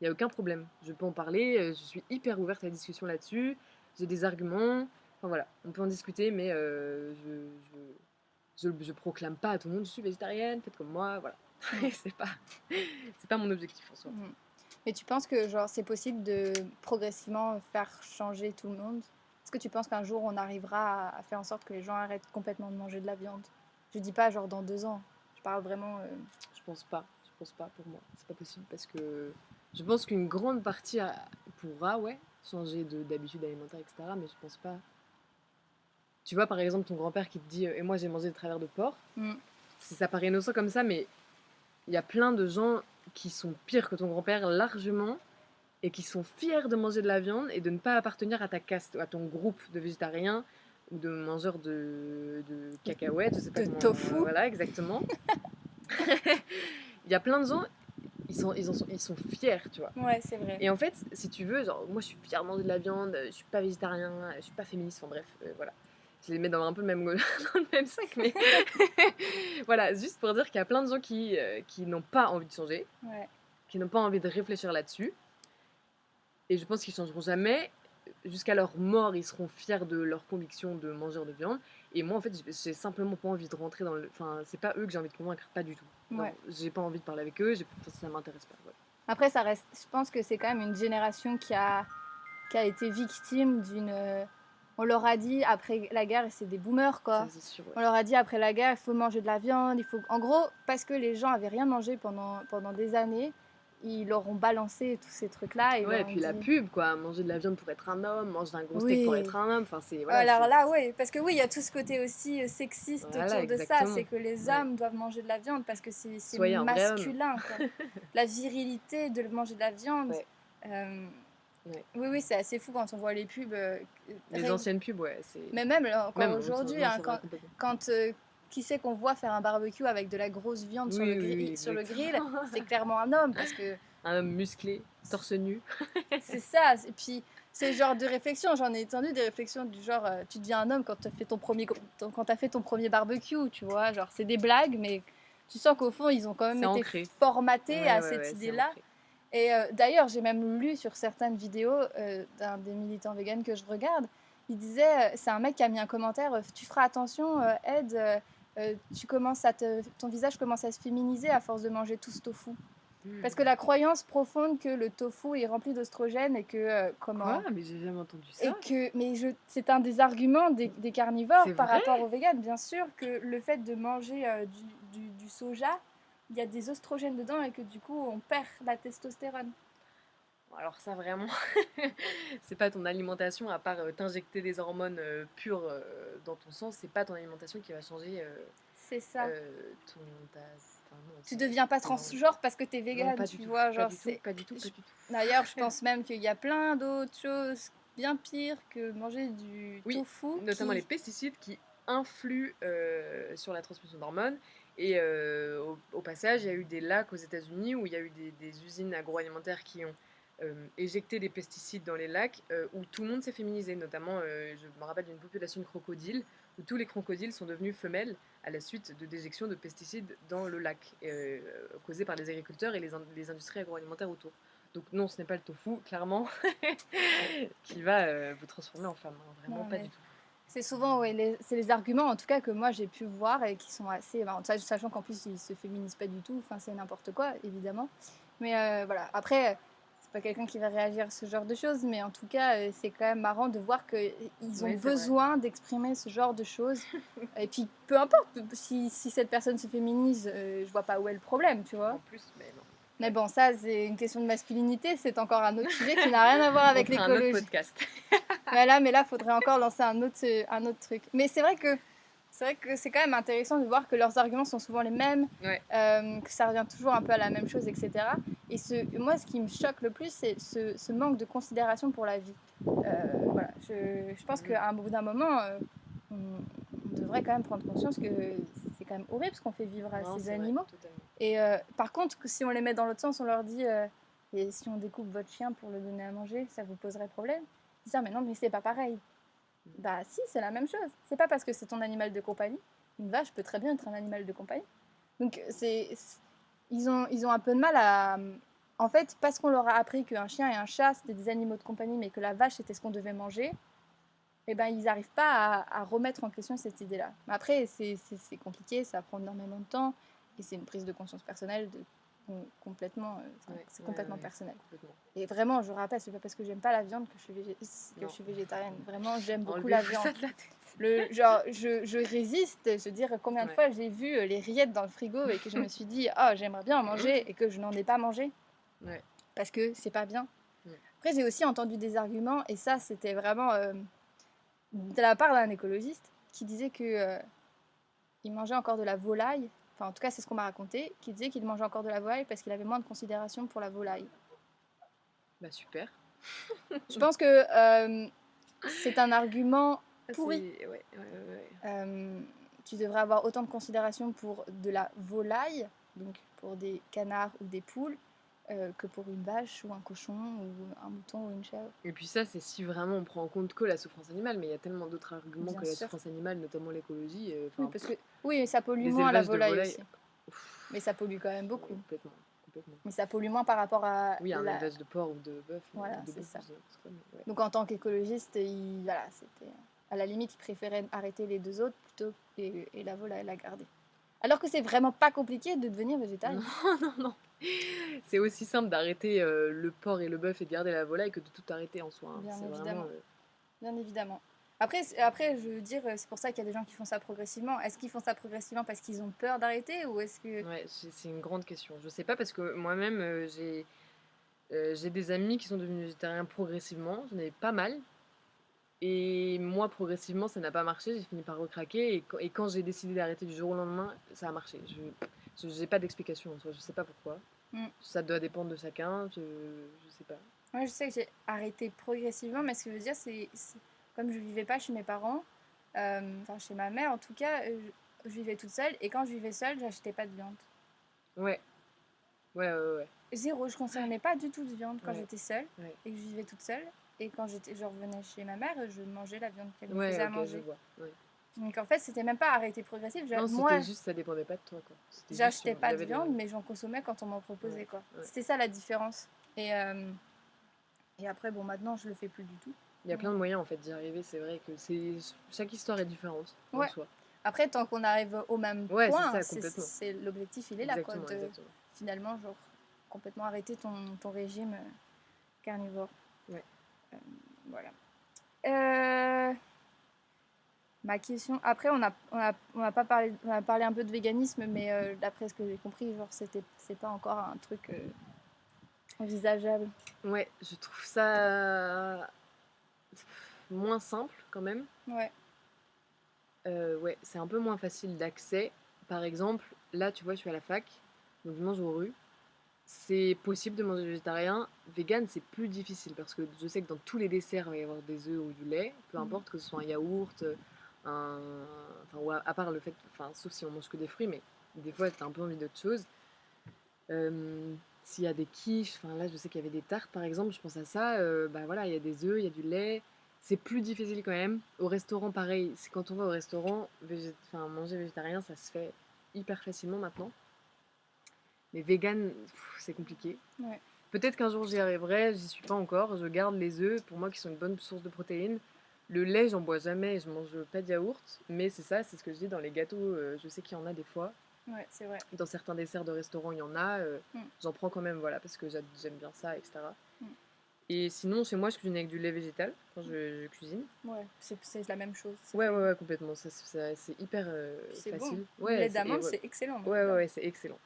il n'y a aucun problème. Je peux en parler. Je suis hyper ouverte à la discussion là-dessus. J'ai des arguments. Enfin voilà, on peut en discuter, mais je proclame pas à tout le monde, je suis végétarienne, faites comme moi, voilà. Mm. C'est pas mon objectif en soi. Mm. Mais tu penses que genre c'est possible de progressivement faire changer tout le monde? Est-ce que tu penses qu'un jour on arrivera à faire en sorte que les gens arrêtent complètement de manger de la viande? Je dis pas genre dans 2 ans. Je parle vraiment. Je pense pas pour moi, c'est pas possible parce que je pense qu'une grande partie pourra, ouais, changer d'habitude alimentaire, etc. Mais je pense pas. Tu vois, par exemple, ton grand-père qui te dit et moi j'ai mangé des travers de porc, Mm. ça paraît innocent comme ça, mais il y a plein de gens qui sont pires que ton grand-père largement et qui sont fiers de manger de la viande et de ne pas appartenir à ta caste, à ton groupe de végétariens ou de mangeurs de cacahuètes, je sais pas De comment. tofu? Voilà, exactement. Il y a plein de gens, ils sont fiers, tu vois. Ouais, c'est vrai. Et en fait, si tu veux, genre, moi je suis fière de manger de la viande, je suis pas végétarien, je suis pas féministe, enfin bref, voilà. Je les mets dans un peu le même, dans le même sac, mais voilà, juste pour dire qu'il y a plein de gens qui n'ont pas envie de changer, Ouais. qui n'ont pas envie de réfléchir là-dessus. Et je pense qu'ils changeront jamais. Jusqu'à leur mort, ils seront fiers de leur conviction de mangeurs de viande. Et moi, en fait, j'ai simplement pas envie de rentrer dans le. Enfin, c'est pas eux que j'ai envie de convaincre, pas du tout. Non, Ouais. j'ai pas envie de parler avec eux, enfin, ça m'intéresse pas. Voilà. Après, ça reste. Je pense que c'est quand même une génération qui a été victime On leur a dit après la guerre, et c'est des boomers Ça, quoi. c'est sûr, ouais. On leur a dit après la guerre, il faut manger de la viande, il faut. En gros, parce que les gens avaient rien mangé pendant des années, ils leur ont balancé tous ces trucs-là et ils Ouais, leur et ont puis la dit. pub, quoi. Manger de la viande pour être un homme, manger un gros steak pour être Oui. un homme. Enfin, c'est. Voilà, Alors c'est. là, oui, parce que oui, il y a tout ce côté aussi sexiste Voilà, autour de ça, exactement. c'est que les Ouais. hommes doivent manger de la viande parce que c'est Soyez un vrai homme. masculin, quoi. La virilité de manger de la viande. Ouais, euh, ouais. oui, oui, c'est assez fou quand on voit les pubs. Les anciennes pubs, ouais, c'est. Mais même là, encore Même, aujourd'hui, non, hein, c'est vrai, complètement. quand qui c'est qu'on voit faire un barbecue avec de la grosse viande Oui, oui, oui, sur le grill, exactement. c'est clairement un homme parce que Un homme musclé, torse nu. c'est ça. Et puis, c'est le genre de réflexion. J'en ai entendu des réflexions du genre tu deviens un homme quand tu as fait ton premier barbecue, tu vois. Genre, c'est des blagues, mais tu sens qu'au fond, ils ont quand même C'est été ancré. formatés Ouais, à ouais, cette ouais, c'est idée-là. ancré. Et d'ailleurs, j'ai même lu sur certaines vidéos d'un des militants véganes que je regarde. Il disait c'est un mec qui a mis un commentaire tu feras attention, Ed, ton visage commence à se féminiser à force de manger tout ce tofu. Parce que la croyance profonde que le tofu est rempli d'oestrogènes et que Quoi? Mais j'ai jamais entendu et ça. que c'est un des arguments des carnivores C'est par vrai? rapport aux véganes, bien sûr, que le fait de manger du soja, il y a des oestrogènes dedans et que du coup on perd la testostérone. Alors ça vraiment, c'est pas ton alimentation, à part t'injecter des hormones pures dans ton sang, c'est pas ton alimentation qui va changer C'est ça. ton... Enfin, non, Tu deviens pas non, transgenre parce que t'es non, végane, pas du tu tout, vois, pas genre du tout, c'est. pas du tout, pas du tout. D'ailleurs, je pense même qu'il y a plein d'autres choses bien pires que manger du Oui, tofu notamment les pesticides qui influent sur la transmission d'hormones. Et au passage, il y a eu des lacs aux États-Unis où il y a eu des usines agroalimentaires qui ont éjecté des pesticides dans les lacs où tout le monde s'est féminisé. Notamment, je me rappelle d'une population de crocodiles où tous les crocodiles sont devenus femelles à la suite de déjection de pesticides dans le lac, causés par les agriculteurs et les industries agroalimentaires autour. Donc non, ce n'est pas le tofu, clairement, qui va vous transformer en femme. Hein. Vraiment Non, pas mais du tout. c'est souvent ouais, c'est les arguments en tout cas que moi j'ai pu voir et qui sont assez sachant qu'en plus ils se féminisent pas du tout, enfin c'est n'importe quoi évidemment. Mais voilà, après c'est pas quelqu'un qui va réagir à ce genre de choses, mais en tout cas c'est quand même marrant de voir qu'ils ont Oui, c'est vrai. besoin d'exprimer ce genre de choses. Et puis peu importe si cette personne se féminise, je vois pas où est le problème, tu vois. En plus, mais non. Mais bon, ça c'est une question de masculinité, c'est encore un autre sujet qui n'a rien à voir avec On fera un autre l'écologie. podcast. Mais là, faudrait encore lancer un autre truc. Mais c'est vrai que c'est quand même intéressant de voir que leurs arguments sont souvent les mêmes, Ouais. que ça revient toujours un peu à la même chose, etc. Et moi, ce qui me choque le plus, c'est ce manque de considération pour la vie. Voilà, je pense qu'à un bout d'un moment, on devrait quand même prendre conscience que c'est quand même horrible ce qu'on fait vivre à Non, ces c'est vrai, animaux. totalement. Et par contre, si on les met dans l'autre sens, on leur dit et si on découpe votre chien pour le donner à manger, ça vous poserait problème? Ils disent ah mais non, mais c'est pas pareil. Bah si, c'est la même chose. C'est pas parce que c'est ton animal de compagnie. Une vache peut très bien être un animal de compagnie. Donc ils ont un peu de mal à. En fait, parce qu'on leur a appris qu'un chien et un chat c'était des animaux de compagnie, mais que la vache c'était ce qu'on devait manger, eh ben ils n'arrivent pas à remettre en question cette idée-là. Mais après, c'est compliqué, ça prend énormément de temps, et c'est une prise de conscience personnelle complètement, c'est complètement personnel. Complètement. Et vraiment, je rappelle, c'est pas parce que j'aime pas la viande que je suis végétarienne. Vraiment, j'aime beaucoup Enlevez la ça viande. de la tête. Genre, je résiste. Je veux dire, combien de Ouais. fois j'ai vu les rillettes dans le frigo et que je me suis dit, oh, j'aimerais bien en manger et que je n'en ai pas mangé. Ouais. Parce que c'est pas bien. Ouais. Après, j'ai aussi entendu des arguments, et ça, c'était vraiment de la part d'un écologiste qui disait que il mangeait encore de la volaille. Enfin, en tout cas, c'est ce qu'on m'a raconté. Qui disait qu'il mangeait encore de la volaille parce qu'il avait moins de considération pour la volaille. Bah super. Je pense que c'est un argument pourri. Tu devrais avoir autant de considération pour de la volaille, donc pour des canards ou des poules, que pour une vache ou un cochon ou un mouton ou une chèvre. Et puis ça, c'est si vraiment on prend en compte que la souffrance animale, mais il y a tellement d'autres arguments Bien que la sûr. souffrance animale, notamment l'écologie. Oui, parce que oui, ça pollue les moins la élevages de volaille volailles. aussi. Mais ça pollue quand même beaucoup. Complètement. Complètement. Mais ça pollue moins par rapport à Oui, un la. élevage de porc ou de bœuf. Voilà, de c'est bœuf, ça. ouais. Donc en tant qu'écologiste, voilà, c'était à la limite, il préférait arrêter les deux autres plutôt et la volaille la garder. Alors que c'est vraiment pas compliqué de devenir végétarien. Non, non, non. C'est aussi simple d'arrêter le porc et le bœuf et de garder la volaille que de tout arrêter en soi. Hein. Bien c'est évidemment. vraiment. Bien évidemment. Après, je veux dire, c'est pour ça qu'il y a des gens qui font ça progressivement. Est-ce qu'ils font ça progressivement parce qu'ils ont peur d'arrêter ou est-ce que... Ouais, c'est une grande question. Je sais pas parce que moi-même, j'ai des amis qui sont devenus végétariens progressivement. J'en ai pas mal. Et moi, progressivement, ça n'a pas marché. J'ai fini par recraquer. Et quand j'ai décidé d'arrêter du jour au lendemain, ça a marché. Je n'ai pas d'explication en soi. Je sais pas pourquoi. Hmm. Ça doit dépendre de chacun. Je sais pas. Moi, je sais que j'ai arrêté progressivement, mais ce que je veux dire, comme je vivais pas chez mes parents, enfin chez ma mère en tout cas, je vivais toute seule et quand je vivais seule, j'achetais pas de viande. Ouais, ouais. Zéro, je consommais pas du tout de viande quand Ouais, j'étais seule ouais. et que je vivais toute seule. Et quand je revenais chez ma mère, je mangeais la viande qu'elle me Ouais, faisait à ok, je manger. vois. Ouais. Donc en fait, c'était même pas arrêté progressif. Non, c'était Moi, juste, ça dépendait pas de toi, quoi. C'était juste, j'achetais il pas y de avait viande, le. mais j'en consommais quand on m'en Ouais, proposait, quoi. ouais. C'était ça la différence. Et après, bon, maintenant, je le fais plus du tout. Il y a plein de moyens en fait d'y arriver, c'est vrai que chaque histoire est différente en Ouais. soi. Après, tant qu'on arrive au même Ouais, c'est point, ça, complètement. c'est l'objectif, il est là, quoi, Exactement, de exactement. finalement, genre, complètement arrêter ton régime carnivore. Ouais. Voilà. Euh, Ma question. Après, on a pas parlé, on a parlé un peu de véganisme, mais d'après ce que j'ai compris, genre, c'est pas encore un truc envisageable. Ouais, je trouve ça moins simple quand même. Ouais. Ouais, c'est un peu moins facile d'accès. Par exemple, là, tu vois, je suis à la fac, donc je mange aux rues. C'est possible de manger végétarien. Vegan, c'est plus difficile parce que je sais que dans tous les desserts, il va y avoir des œufs ou du lait, peu Mhm. importe que ce soit un yaourt, un... enfin, ou à part le fait, enfin, sauf si on mange que des fruits, mais des fois, t'as un peu envie d'autre chose. S'il y a des quiches, enfin là, je sais qu'il y avait des tartes, par exemple, je pense à ça. Bah voilà, il y a des œufs, il y a du lait. C'est plus difficile quand même. Au restaurant, pareil. C'est quand on va au restaurant, enfin, manger végétarien, ça se fait hyper facilement maintenant. Mais vegan, c'est compliqué. Ouais. Peut-être qu'un jour j'y arriverai, j'y suis pas encore. Je garde les œufs, pour moi, qui sont une bonne source de protéines. Le lait, j'en bois jamais, je mange pas de yaourt. Mais c'est ça, c'est ce que je dis dans les gâteaux. Je sais qu'il y en a des fois. Ouais, c'est vrai. Dans certains desserts de restaurant, il y en a. Mm. J'en prends quand même, voilà, parce que j'aime bien ça, etc. Mm. Et sinon, chez moi, je cuisine avec du lait végétal quand je cuisine. Ouais, c'est la même chose. Ouais, complètement. C'est hyper Puis c'est bon. facile. Le Ouais, lait d'amande, c'est excellent, moi, ouais, j'adore. c'est excellent.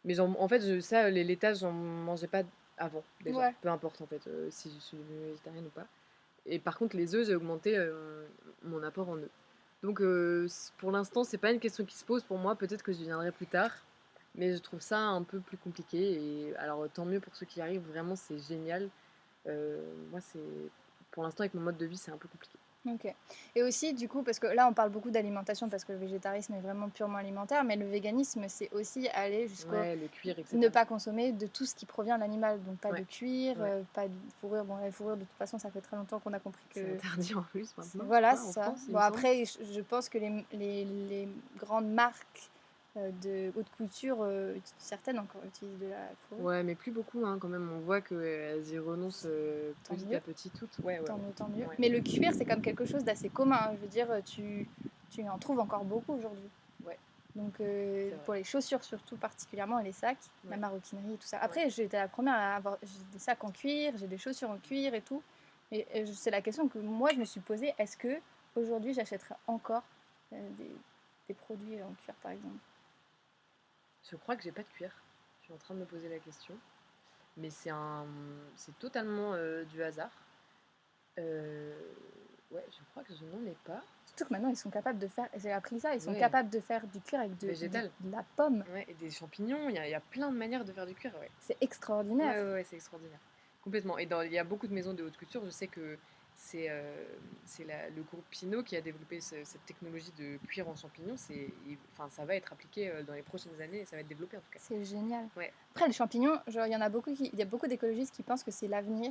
Mais en fait, ça, les laitages, j'en mangeais pas avant, déjà. Ouais. Peu importe, en fait, si je suis devenue végétarienne ou pas. Et par contre, les œufs, j'ai augmenté mon apport en œufs. Donc, pour l'instant, c'est pas une question qui se pose pour moi. Peut-être que je viendrai plus tard. Mais je trouve ça un peu plus compliqué. Et alors, tant mieux pour ceux qui y arrivent. Vraiment, c'est génial. Moi, pour l'instant, avec mon mode de vie, c'est un peu compliqué. Ok. Et aussi, du coup, parce que là, on parle beaucoup d'alimentation parce que le végétarisme est vraiment purement alimentaire, mais le véganisme, c'est aussi aller jusqu'au Ouais, le cuir, ne etc. pas consommer de tout ce qui provient de l'animal. Donc, pas de Ouais, cuir, ouais. pas de fourrure. Bon, la fourrure, de toute façon, ça fait très longtemps qu'on a compris C'est que. interdit en plus maintenant, je Voilà, crois, c'est en ça. France, il Bon, me semble. après, je pense que les grandes marques de haute couture, certaines encore utilisent de la fourrure. Ouais, mais plus beaucoup, hein, quand même. On voit qu'elles y renoncent Tant petit mieux. à petit toutes. Ouais, ouais, Tant mieux, tant mieux. ouais. Mais le cuir, c'est comme quelque chose d'assez commun, hein. Je veux dire, tu en trouves encore beaucoup aujourd'hui. Ouais, Donc, c'est vrai. pour les chaussures, surtout particulièrement, et les sacs, la Ouais. maroquinerie et tout ça. Ouais. Après, j'étais la première à avoir. J'ai des sacs en cuir, j'ai des chaussures en cuir et tout. Et c'est la question que moi, je me suis posée est-ce que aujourd'hui, j'achèterais encore des produits en cuir, par exemple? Je crois que j'ai pas de cuir. Je suis en train de me poser la question. Mais c'est totalement du hasard. Euh, Ouais, je crois que je n'en ai pas. Surtout que maintenant, ils sont capables de faire. J'ai appris ça, ils sont Ouais, capables de faire du cuir avec végétal. de la pomme. Ouais, et des champignons, il y a plein de manières de faire du cuir, ouais. C'est extraordinaire. Ouais, c'est extraordinaire. Complètement. Et il y a beaucoup de maisons de haute couture. Je sais que c'est le groupe Pinot qui a développé cette technologie de cuir en champignons. Enfin, ça va être appliqué dans les prochaines années et ça va être développé en tout cas. C'est génial. Ouais. Après, les champignons, genre, il y a beaucoup d'écologistes qui pensent que c'est l'avenir,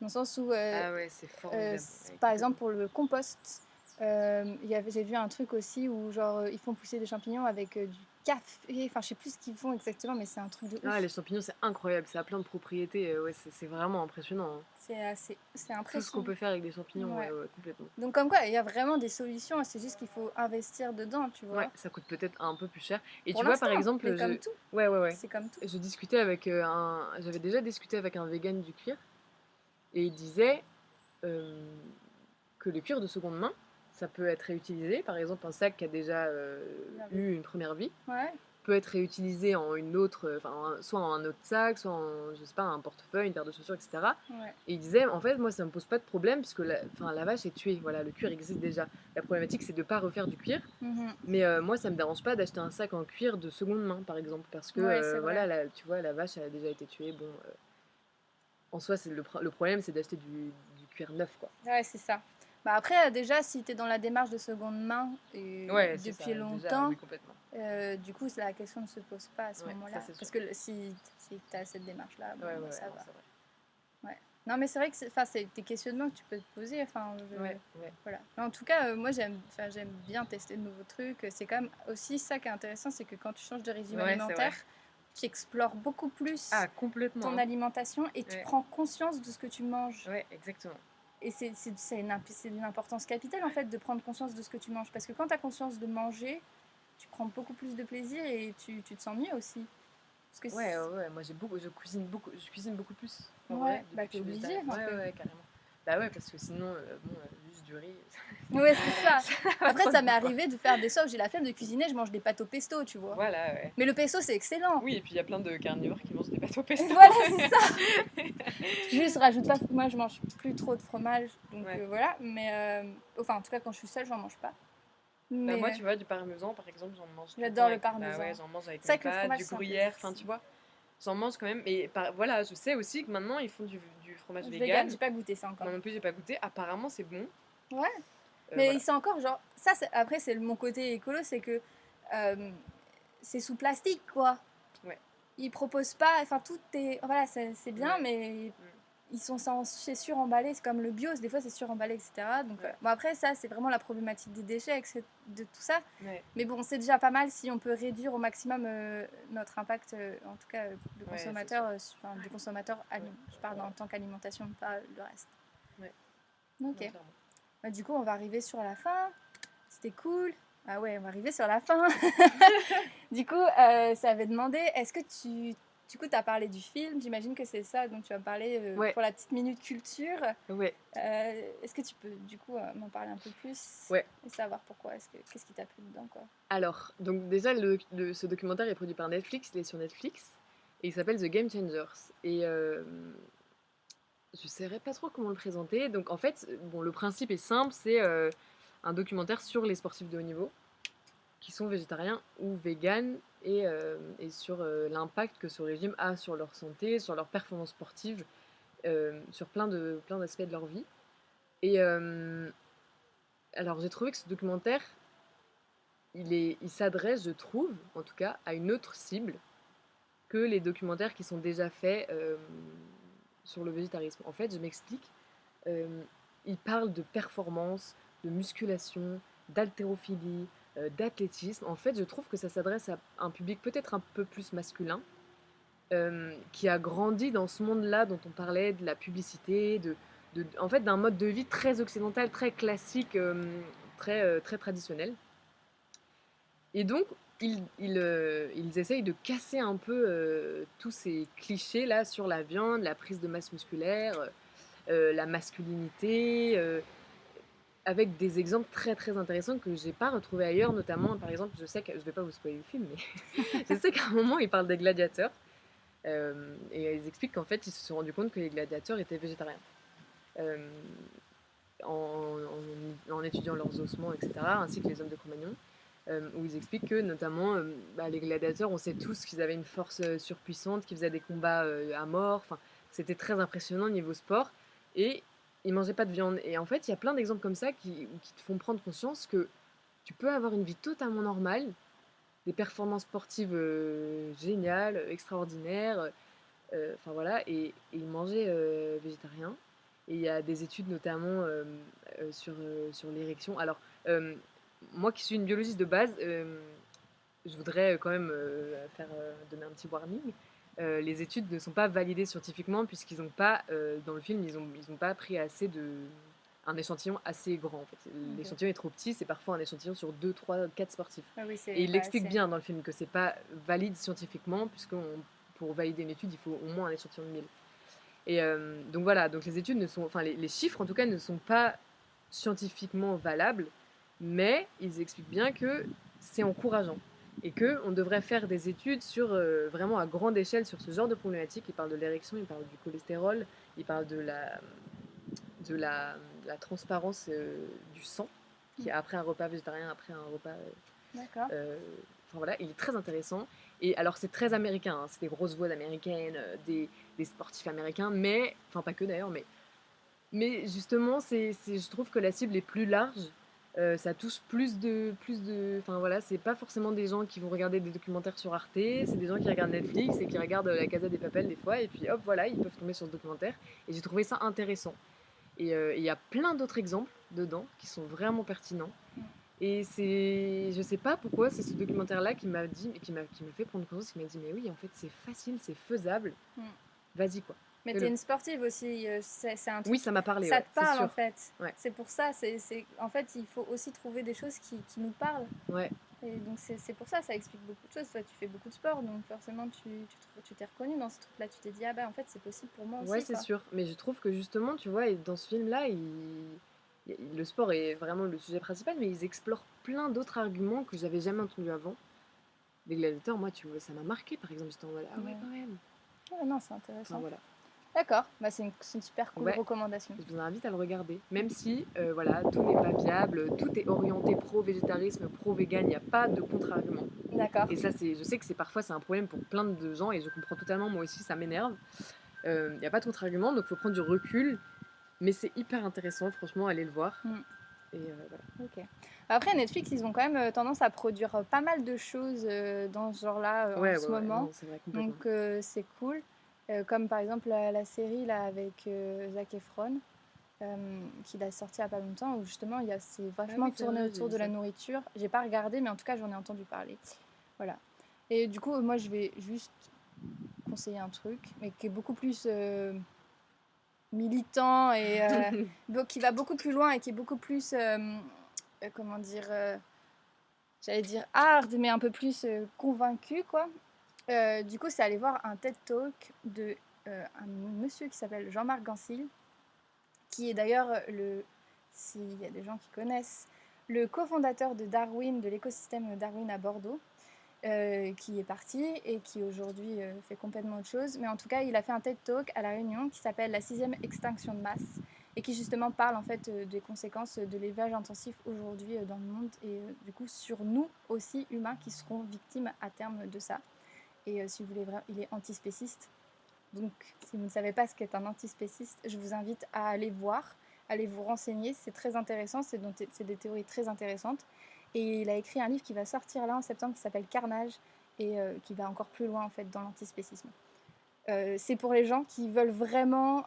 dans le sens où, Ah ouais, c'est formidable. Ouais, par complètement. exemple, pour le compost, j'ai vu un truc aussi où, genre, ils font pousser des champignons avec du café. Enfin, je sais plus ce qu'ils font exactement, mais c'est un truc de Ah, ouf. les champignons, c'est incroyable. Ça a plein de propriétés. Ouais, c'est vraiment impressionnant, hein. C'est Tout ce qu'on impressionnant. peut faire avec des champignons, Ouais. ouais, complètement. Donc, comme quoi, il y a vraiment des solutions, c'est juste qu'il faut investir dedans, tu Ouais, vois. ça coûte peut-être un peu plus cher. Et Pour tu vois, par l'instant, exemple, mais comme tout, ouais. c'est comme tout. Je discutais avec j'avais déjà discuté avec un vegan du cuir et il disait, euh, que le cuir de seconde main, ça peut être réutilisé. Par exemple, un sac qui a déjà eu une première vie Ouais. peut être réutilisé en une autre, soit en un autre sac, soit en, je sais pas, un portefeuille, une paire de chaussures, etc. Ouais. Et il disait, en fait, moi, ça me pose pas de problème puisque la vache est tuée. Voilà, le cuir existe déjà. La problématique, c'est de pas refaire du cuir. Mhm. Mais moi, ça me dérange pas d'acheter un sac en cuir de seconde main, par exemple, parce que Ouais, c'est voilà, vrai. tu vois, la vache elle a déjà été tuée. Bon, en soi, c'est le problème, c'est d'acheter du cuir neuf, quoi. Ouais, c'est ça. Bah après, déjà, si tu es dans la démarche de seconde main Ouais, c'est ça, depuis déjà, longtemps, oui, complètement. du coup, la question ne se pose pas à ce Ouais, ça moment-là. c'est sûr. Parce que si tu as cette démarche-là, bon, Ouais, bah, ouais, ça non, va. c'est vrai. Ouais. Non, mais c'est vrai que c'est des questionnements que tu peux te poser. Enfin, Ouais, ouais. voilà. Mais en tout cas, moi, j'aime bien tester de nouveaux trucs. C'est quand même aussi ça qui est intéressant, c'est que quand tu changes de régime Ouais, c'est alimentaire, vrai. tu explores beaucoup plus Ah, complètement, ton hein. alimentation et tu Ouais, prends conscience de ce que tu manges. ouais, exactement. Et c'est d'une importance capitale en fait de prendre conscience de ce que tu manges. Parce que quand tu as conscience de manger, tu prends beaucoup plus de plaisir et tu te sens mieux aussi. Parce que Ouais, ouais, ouais, moi je cuisine beaucoup plus, en ouais, vrai, bah depuis que je t'es suis obligé végétarienne. un Ouais, peu. ouais, ouais, carrément. Bah ouais, parce que sinon, bon, juste du riz, Ouais, c'est ça. ça n'a pas Après, trop de ça m'est goût, quoi. arrivé de faire des sauces. J'ai la flemme de cuisiner, je mange des pâtes au pesto, tu vois. Voilà, ouais. Mais le pesto, c'est excellent. Oui, et puis il y a plein de carnivores qui mangent des pâtes au Et pesto. voilà, c'est ça. Juste rajoute pas. Moi, je mange plus trop de fromage, donc Ouais. voilà. Mais enfin, en tout cas, quand je suis seule, j'en mange pas. Bah moi, Mais tu vois, du parmesan, par exemple, j'en mange tout le temps j'adore le avec... Bah ouais, parmesan. j'en mange avec C'est mes vrai que le pâtes, fromage, du c'est un peu gruyère, enfin, tu difficile. vois. J'en mange quand même, et voilà, je sais aussi que maintenant, ils font du fromage Vegan, vegan. j'ai pas goûté ça encore. Moi non plus, j'ai pas goûté. Apparemment, c'est bon. Ouais. Mais Voilà. c'est encore genre. Ça, après, c'est mon côté écolo, c'est que euh, c'est sous plastique, quoi. Ouais. Ils proposent pas. Enfin, tout est. Voilà, c'est bien, Ouais. mais Mm. ils sont c'est suremballé. C'est comme le bio, des fois, c'est suremballé, etc. Donc, Ouais. bon, après, ça, c'est vraiment la problématique des déchets, de tout ça. Ouais. Mais bon, c'est déjà pas mal si on peut réduire au maximum notre impact, en tout cas, de Ouais, c'est consommateur, sûr. de consommateur. Ouais. Je parle en tant qu'alimentation, pas le reste. Ouais. Non, Ok. clairement. Bah, du coup, on va arriver sur la fin. C'était cool. Ah ouais, on va arriver sur la fin. Du coup, ça avait demandé, est-ce que tu... Du coup, tu as parlé du film, j'imagine que c'est ça dont tu vas me parler Ouais. pour la petite minute culture. Ouais. Est-ce que tu peux, du coup, m'en parler un peu plus Ouais. et savoir pourquoi qu'est-ce qui t'a plu dedans, quoi. Alors, donc déjà, ce documentaire est produit par Netflix, il est sur Netflix, et il s'appelle The Game Changers. Et je ne saurais pas trop comment le présenter. Donc en fait, bon, le principe est simple, c'est un documentaire sur les sportifs de haut niveau, qui sont végétariens ou véganes, et sur l'impact que ce régime a sur leur santé, sur leur performance sportive, sur plein d'aspects de leur vie. Et alors j'ai trouvé que ce documentaire, il s'adresse, je trouve, en tout cas, à une autre cible que les documentaires qui sont déjà faits sur le végétarisme. En fait, je m'explique. Euh, il parle de performance, de musculation, d'haltérophilie, d'athlétisme. En fait, je trouve que ça s'adresse à un public peut-être un peu plus masculin, qui a grandi dans ce monde-là dont on parlait, de la publicité, en fait, d'un mode de vie très occidental, très classique, très traditionnel. Et donc, ils essayent de casser un peu tous ces clichés-là sur la viande, la prise de masse musculaire, la masculinité, avec des exemples très très intéressants que j'ai pas retrouvés ailleurs, notamment, par exemple, je vais pas vous spoiler le film, mais je sais qu'à un moment, ils parlent des gladiateurs, et ils expliquent qu'en fait, ils se sont rendus compte que les gladiateurs étaient végétariens. Euh, en étudiant leurs ossements, etc., ainsi que les hommes de Cro-Magnon, où ils expliquent que, notamment, les gladiateurs, on sait tous qu'ils avaient une force surpuissante, qu'ils faisaient des combats à mort, enfin, c'était très impressionnant niveau sport, et ils mangeaient pas de viande. Et en fait, il y a plein d'exemples comme ça qui te font prendre conscience que tu peux avoir une vie totalement normale, des performances sportives géniales, extraordinaires, enfin voilà, et ils mangeaient végétarien. Et il y a des études notamment sur l'érection. Alors, euh, moi qui suis une biologiste de base, je voudrais quand même donner un petit warning. Les études ne sont pas validées scientifiquement puisqu'ils n'ont pas, dans le film, ils ont pas pris un échantillon assez grand. En fait. Ok. L'échantillon est trop petit, c'est parfois un échantillon sur 2, 3, 4 sportifs. Ah oui, Et c'est il pas l'explique assez. bien dans le film que c'est pas valide scientifiquement puisque pour valider une étude, il faut au moins un échantillon de 1000. Et donc voilà, donc les études ne sont, enfin les chiffres en tout cas ne sont pas scientifiquement valable, mais ils expliquent bien que c'est encourageant et qu'on devrait faire des études sur vraiment à grande échelle sur ce genre de problématiques. Ils parlent de l'érection, ils parlent du cholestérol, ils parlent de la, la transparence du sang, qui est après un repas végétarien, après un repas. D'accord. Enfin voilà, il est très intéressant. Et alors c'est très américain, hein, c'est des grosses voix américaines, des sportifs américains, mais, enfin pas que d'ailleurs, mais justement, je trouve que la cible est plus large. Ça touche enfin voilà, c'est pas forcément des gens qui vont regarder des documentaires sur Arte, c'est des gens qui regardent Netflix et qui regardent La Casa des Papel des fois, et puis hop, voilà, ils peuvent tomber sur ce documentaire. Et j'ai trouvé ça intéressant. Et il y a plein d'autres exemples dedans qui sont vraiment pertinents. Et je sais pas pourquoi, c'est ce documentaire-là qui m'a fait prendre conscience, qui m'a dit, mais oui, en fait, c'est facile, c'est faisable. Mm. Vas-y, quoi. Mais Fais-le. t'es une sportive aussi, c'est un truc. Oui, ça m'a parlé, Ça ouais, te c'est parle en sûr. fait. Ouais. C'est pour ça. En fait, il faut aussi trouver des choses qui nous parlent. Ouais. Et donc c'est pour ça explique beaucoup de choses. Toi, tu fais beaucoup de sport, donc forcément, tu t'es reconnu dans ce truc-là. Tu t'es dit, ah bah en fait, c'est possible pour moi aussi. Ouais, c'est sûr. Mais je trouve que justement, tu vois, et dans ce film-là, le sport est vraiment le sujet principal, mais ils explorent plein d'autres arguments que j'avais jamais entendus avant. Les gladiateurs, moi, tu vois, ça m'a marqué, par exemple. J'étais en mode, ah ouais, quand même. Ouais, non, c'est intéressant. Enfin, voilà. D'accord, bah, c'est une super cool Ouais. recommandation. Je vous invite à le regarder, même si voilà, tout n'est pas viable, tout est orienté pro-végétarisme, pro-vegan, il n'y a pas de contre-argument. D'accord. Et ça, je sais que parfois c'est un problème pour plein de gens, et je comprends totalement, moi aussi ça m'énerve. Il n'y a pas de contre-argument, donc il faut prendre du recul, mais c'est hyper intéressant, franchement, allez le voir. Et voilà. Ok. Après, Netflix, ils ont quand même tendance à produire pas mal de choses dans ce genre-là en ce moment. Non, c'est vrai, complètement. Donc c'est cool. Comme par exemple la série là, avec Zac Efron, qu'il a sorti il n'y a pas longtemps, où justement c'est vachement tourné autour de la nourriture. J'ai pas regardé, mais en tout cas, j'en ai entendu parler. Voilà. Et du coup, moi, je vais juste conseiller un truc, mais qui est beaucoup plus militant et qui va beaucoup plus loin et qui est beaucoup plus, comment dire, j'allais dire hard, mais un peu plus convaincu, quoi. Du coup, c'est aller voir un TED Talk de un monsieur qui s'appelle Jean-Marc Gansil, qui est d'ailleurs s'il y a des gens qui connaissent, le cofondateur de Darwin, de l'écosystème Darwin à Bordeaux, qui est parti et qui aujourd'hui fait complètement autre chose. Mais en tout cas, il a fait un TED Talk à La Réunion qui s'appelle La 6e extinction de masse et qui justement parle en fait des conséquences de l'élevage intensif aujourd'hui dans le monde et du coup sur nous aussi humains qui seront victimes à terme de ça. Et si vous voulez vraiment, il est antispéciste. Donc si vous ne savez pas ce qu'est un antispéciste, je vous invite à aller voir, aller vous renseigner, c'est très intéressant, c'est des théories très intéressantes. Et il a écrit un livre qui va sortir là en septembre qui s'appelle Carnage et qui va encore plus loin en fait dans l'antispécisme. C'est pour les gens qui veulent vraiment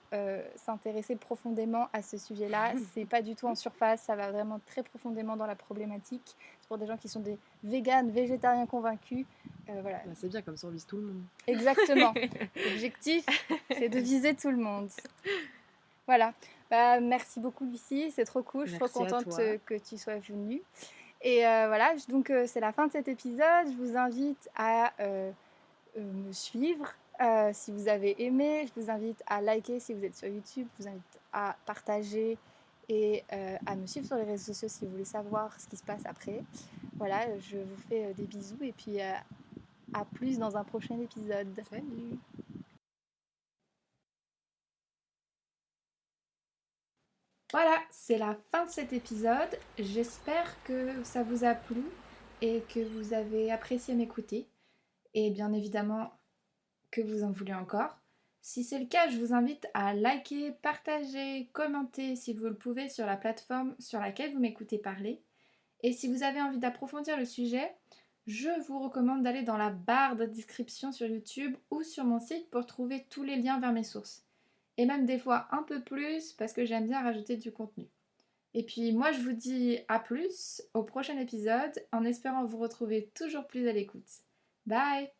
s'intéresser profondément à ce sujet-là. C'est pas du tout en surface, ça va vraiment très profondément dans la problématique. C'est pour des gens qui sont des véganes, végétariens convaincus. Voilà. Bah, c'est bien, comme ça on vise tout le monde. Exactement. L'objectif, c'est de viser tout le monde. Voilà. Bah, merci beaucoup Lucie, c'est trop cool. Je suis trop contente que tu sois venue. Et voilà, donc c'est la fin de cet épisode. Je vous invite à me suivre si vous avez aimé. Je vous invite à liker si vous êtes sur YouTube. Je vous invite à partager et à me suivre sur les réseaux sociaux si vous voulez savoir ce qui se passe après. Voilà, je vous fais des bisous et puis à plus dans un prochain épisode. Salut! Voilà, c'est la fin de cet épisode. J'espère que ça vous a plu et que vous avez apprécié m'écouter. Et bien évidemment que vous en voulez encore. Si c'est le cas, je vous invite à liker, partager, commenter si vous le pouvez sur la plateforme sur laquelle vous m'écoutez parler. Et si vous avez envie d'approfondir le sujet, je vous recommande d'aller dans la barre de description sur YouTube ou sur mon site pour trouver tous les liens vers mes sources. Et même des fois un peu plus parce que j'aime bien rajouter du contenu. Et puis moi je vous dis à plus au prochain épisode en espérant vous retrouver toujours plus à l'écoute. Bye!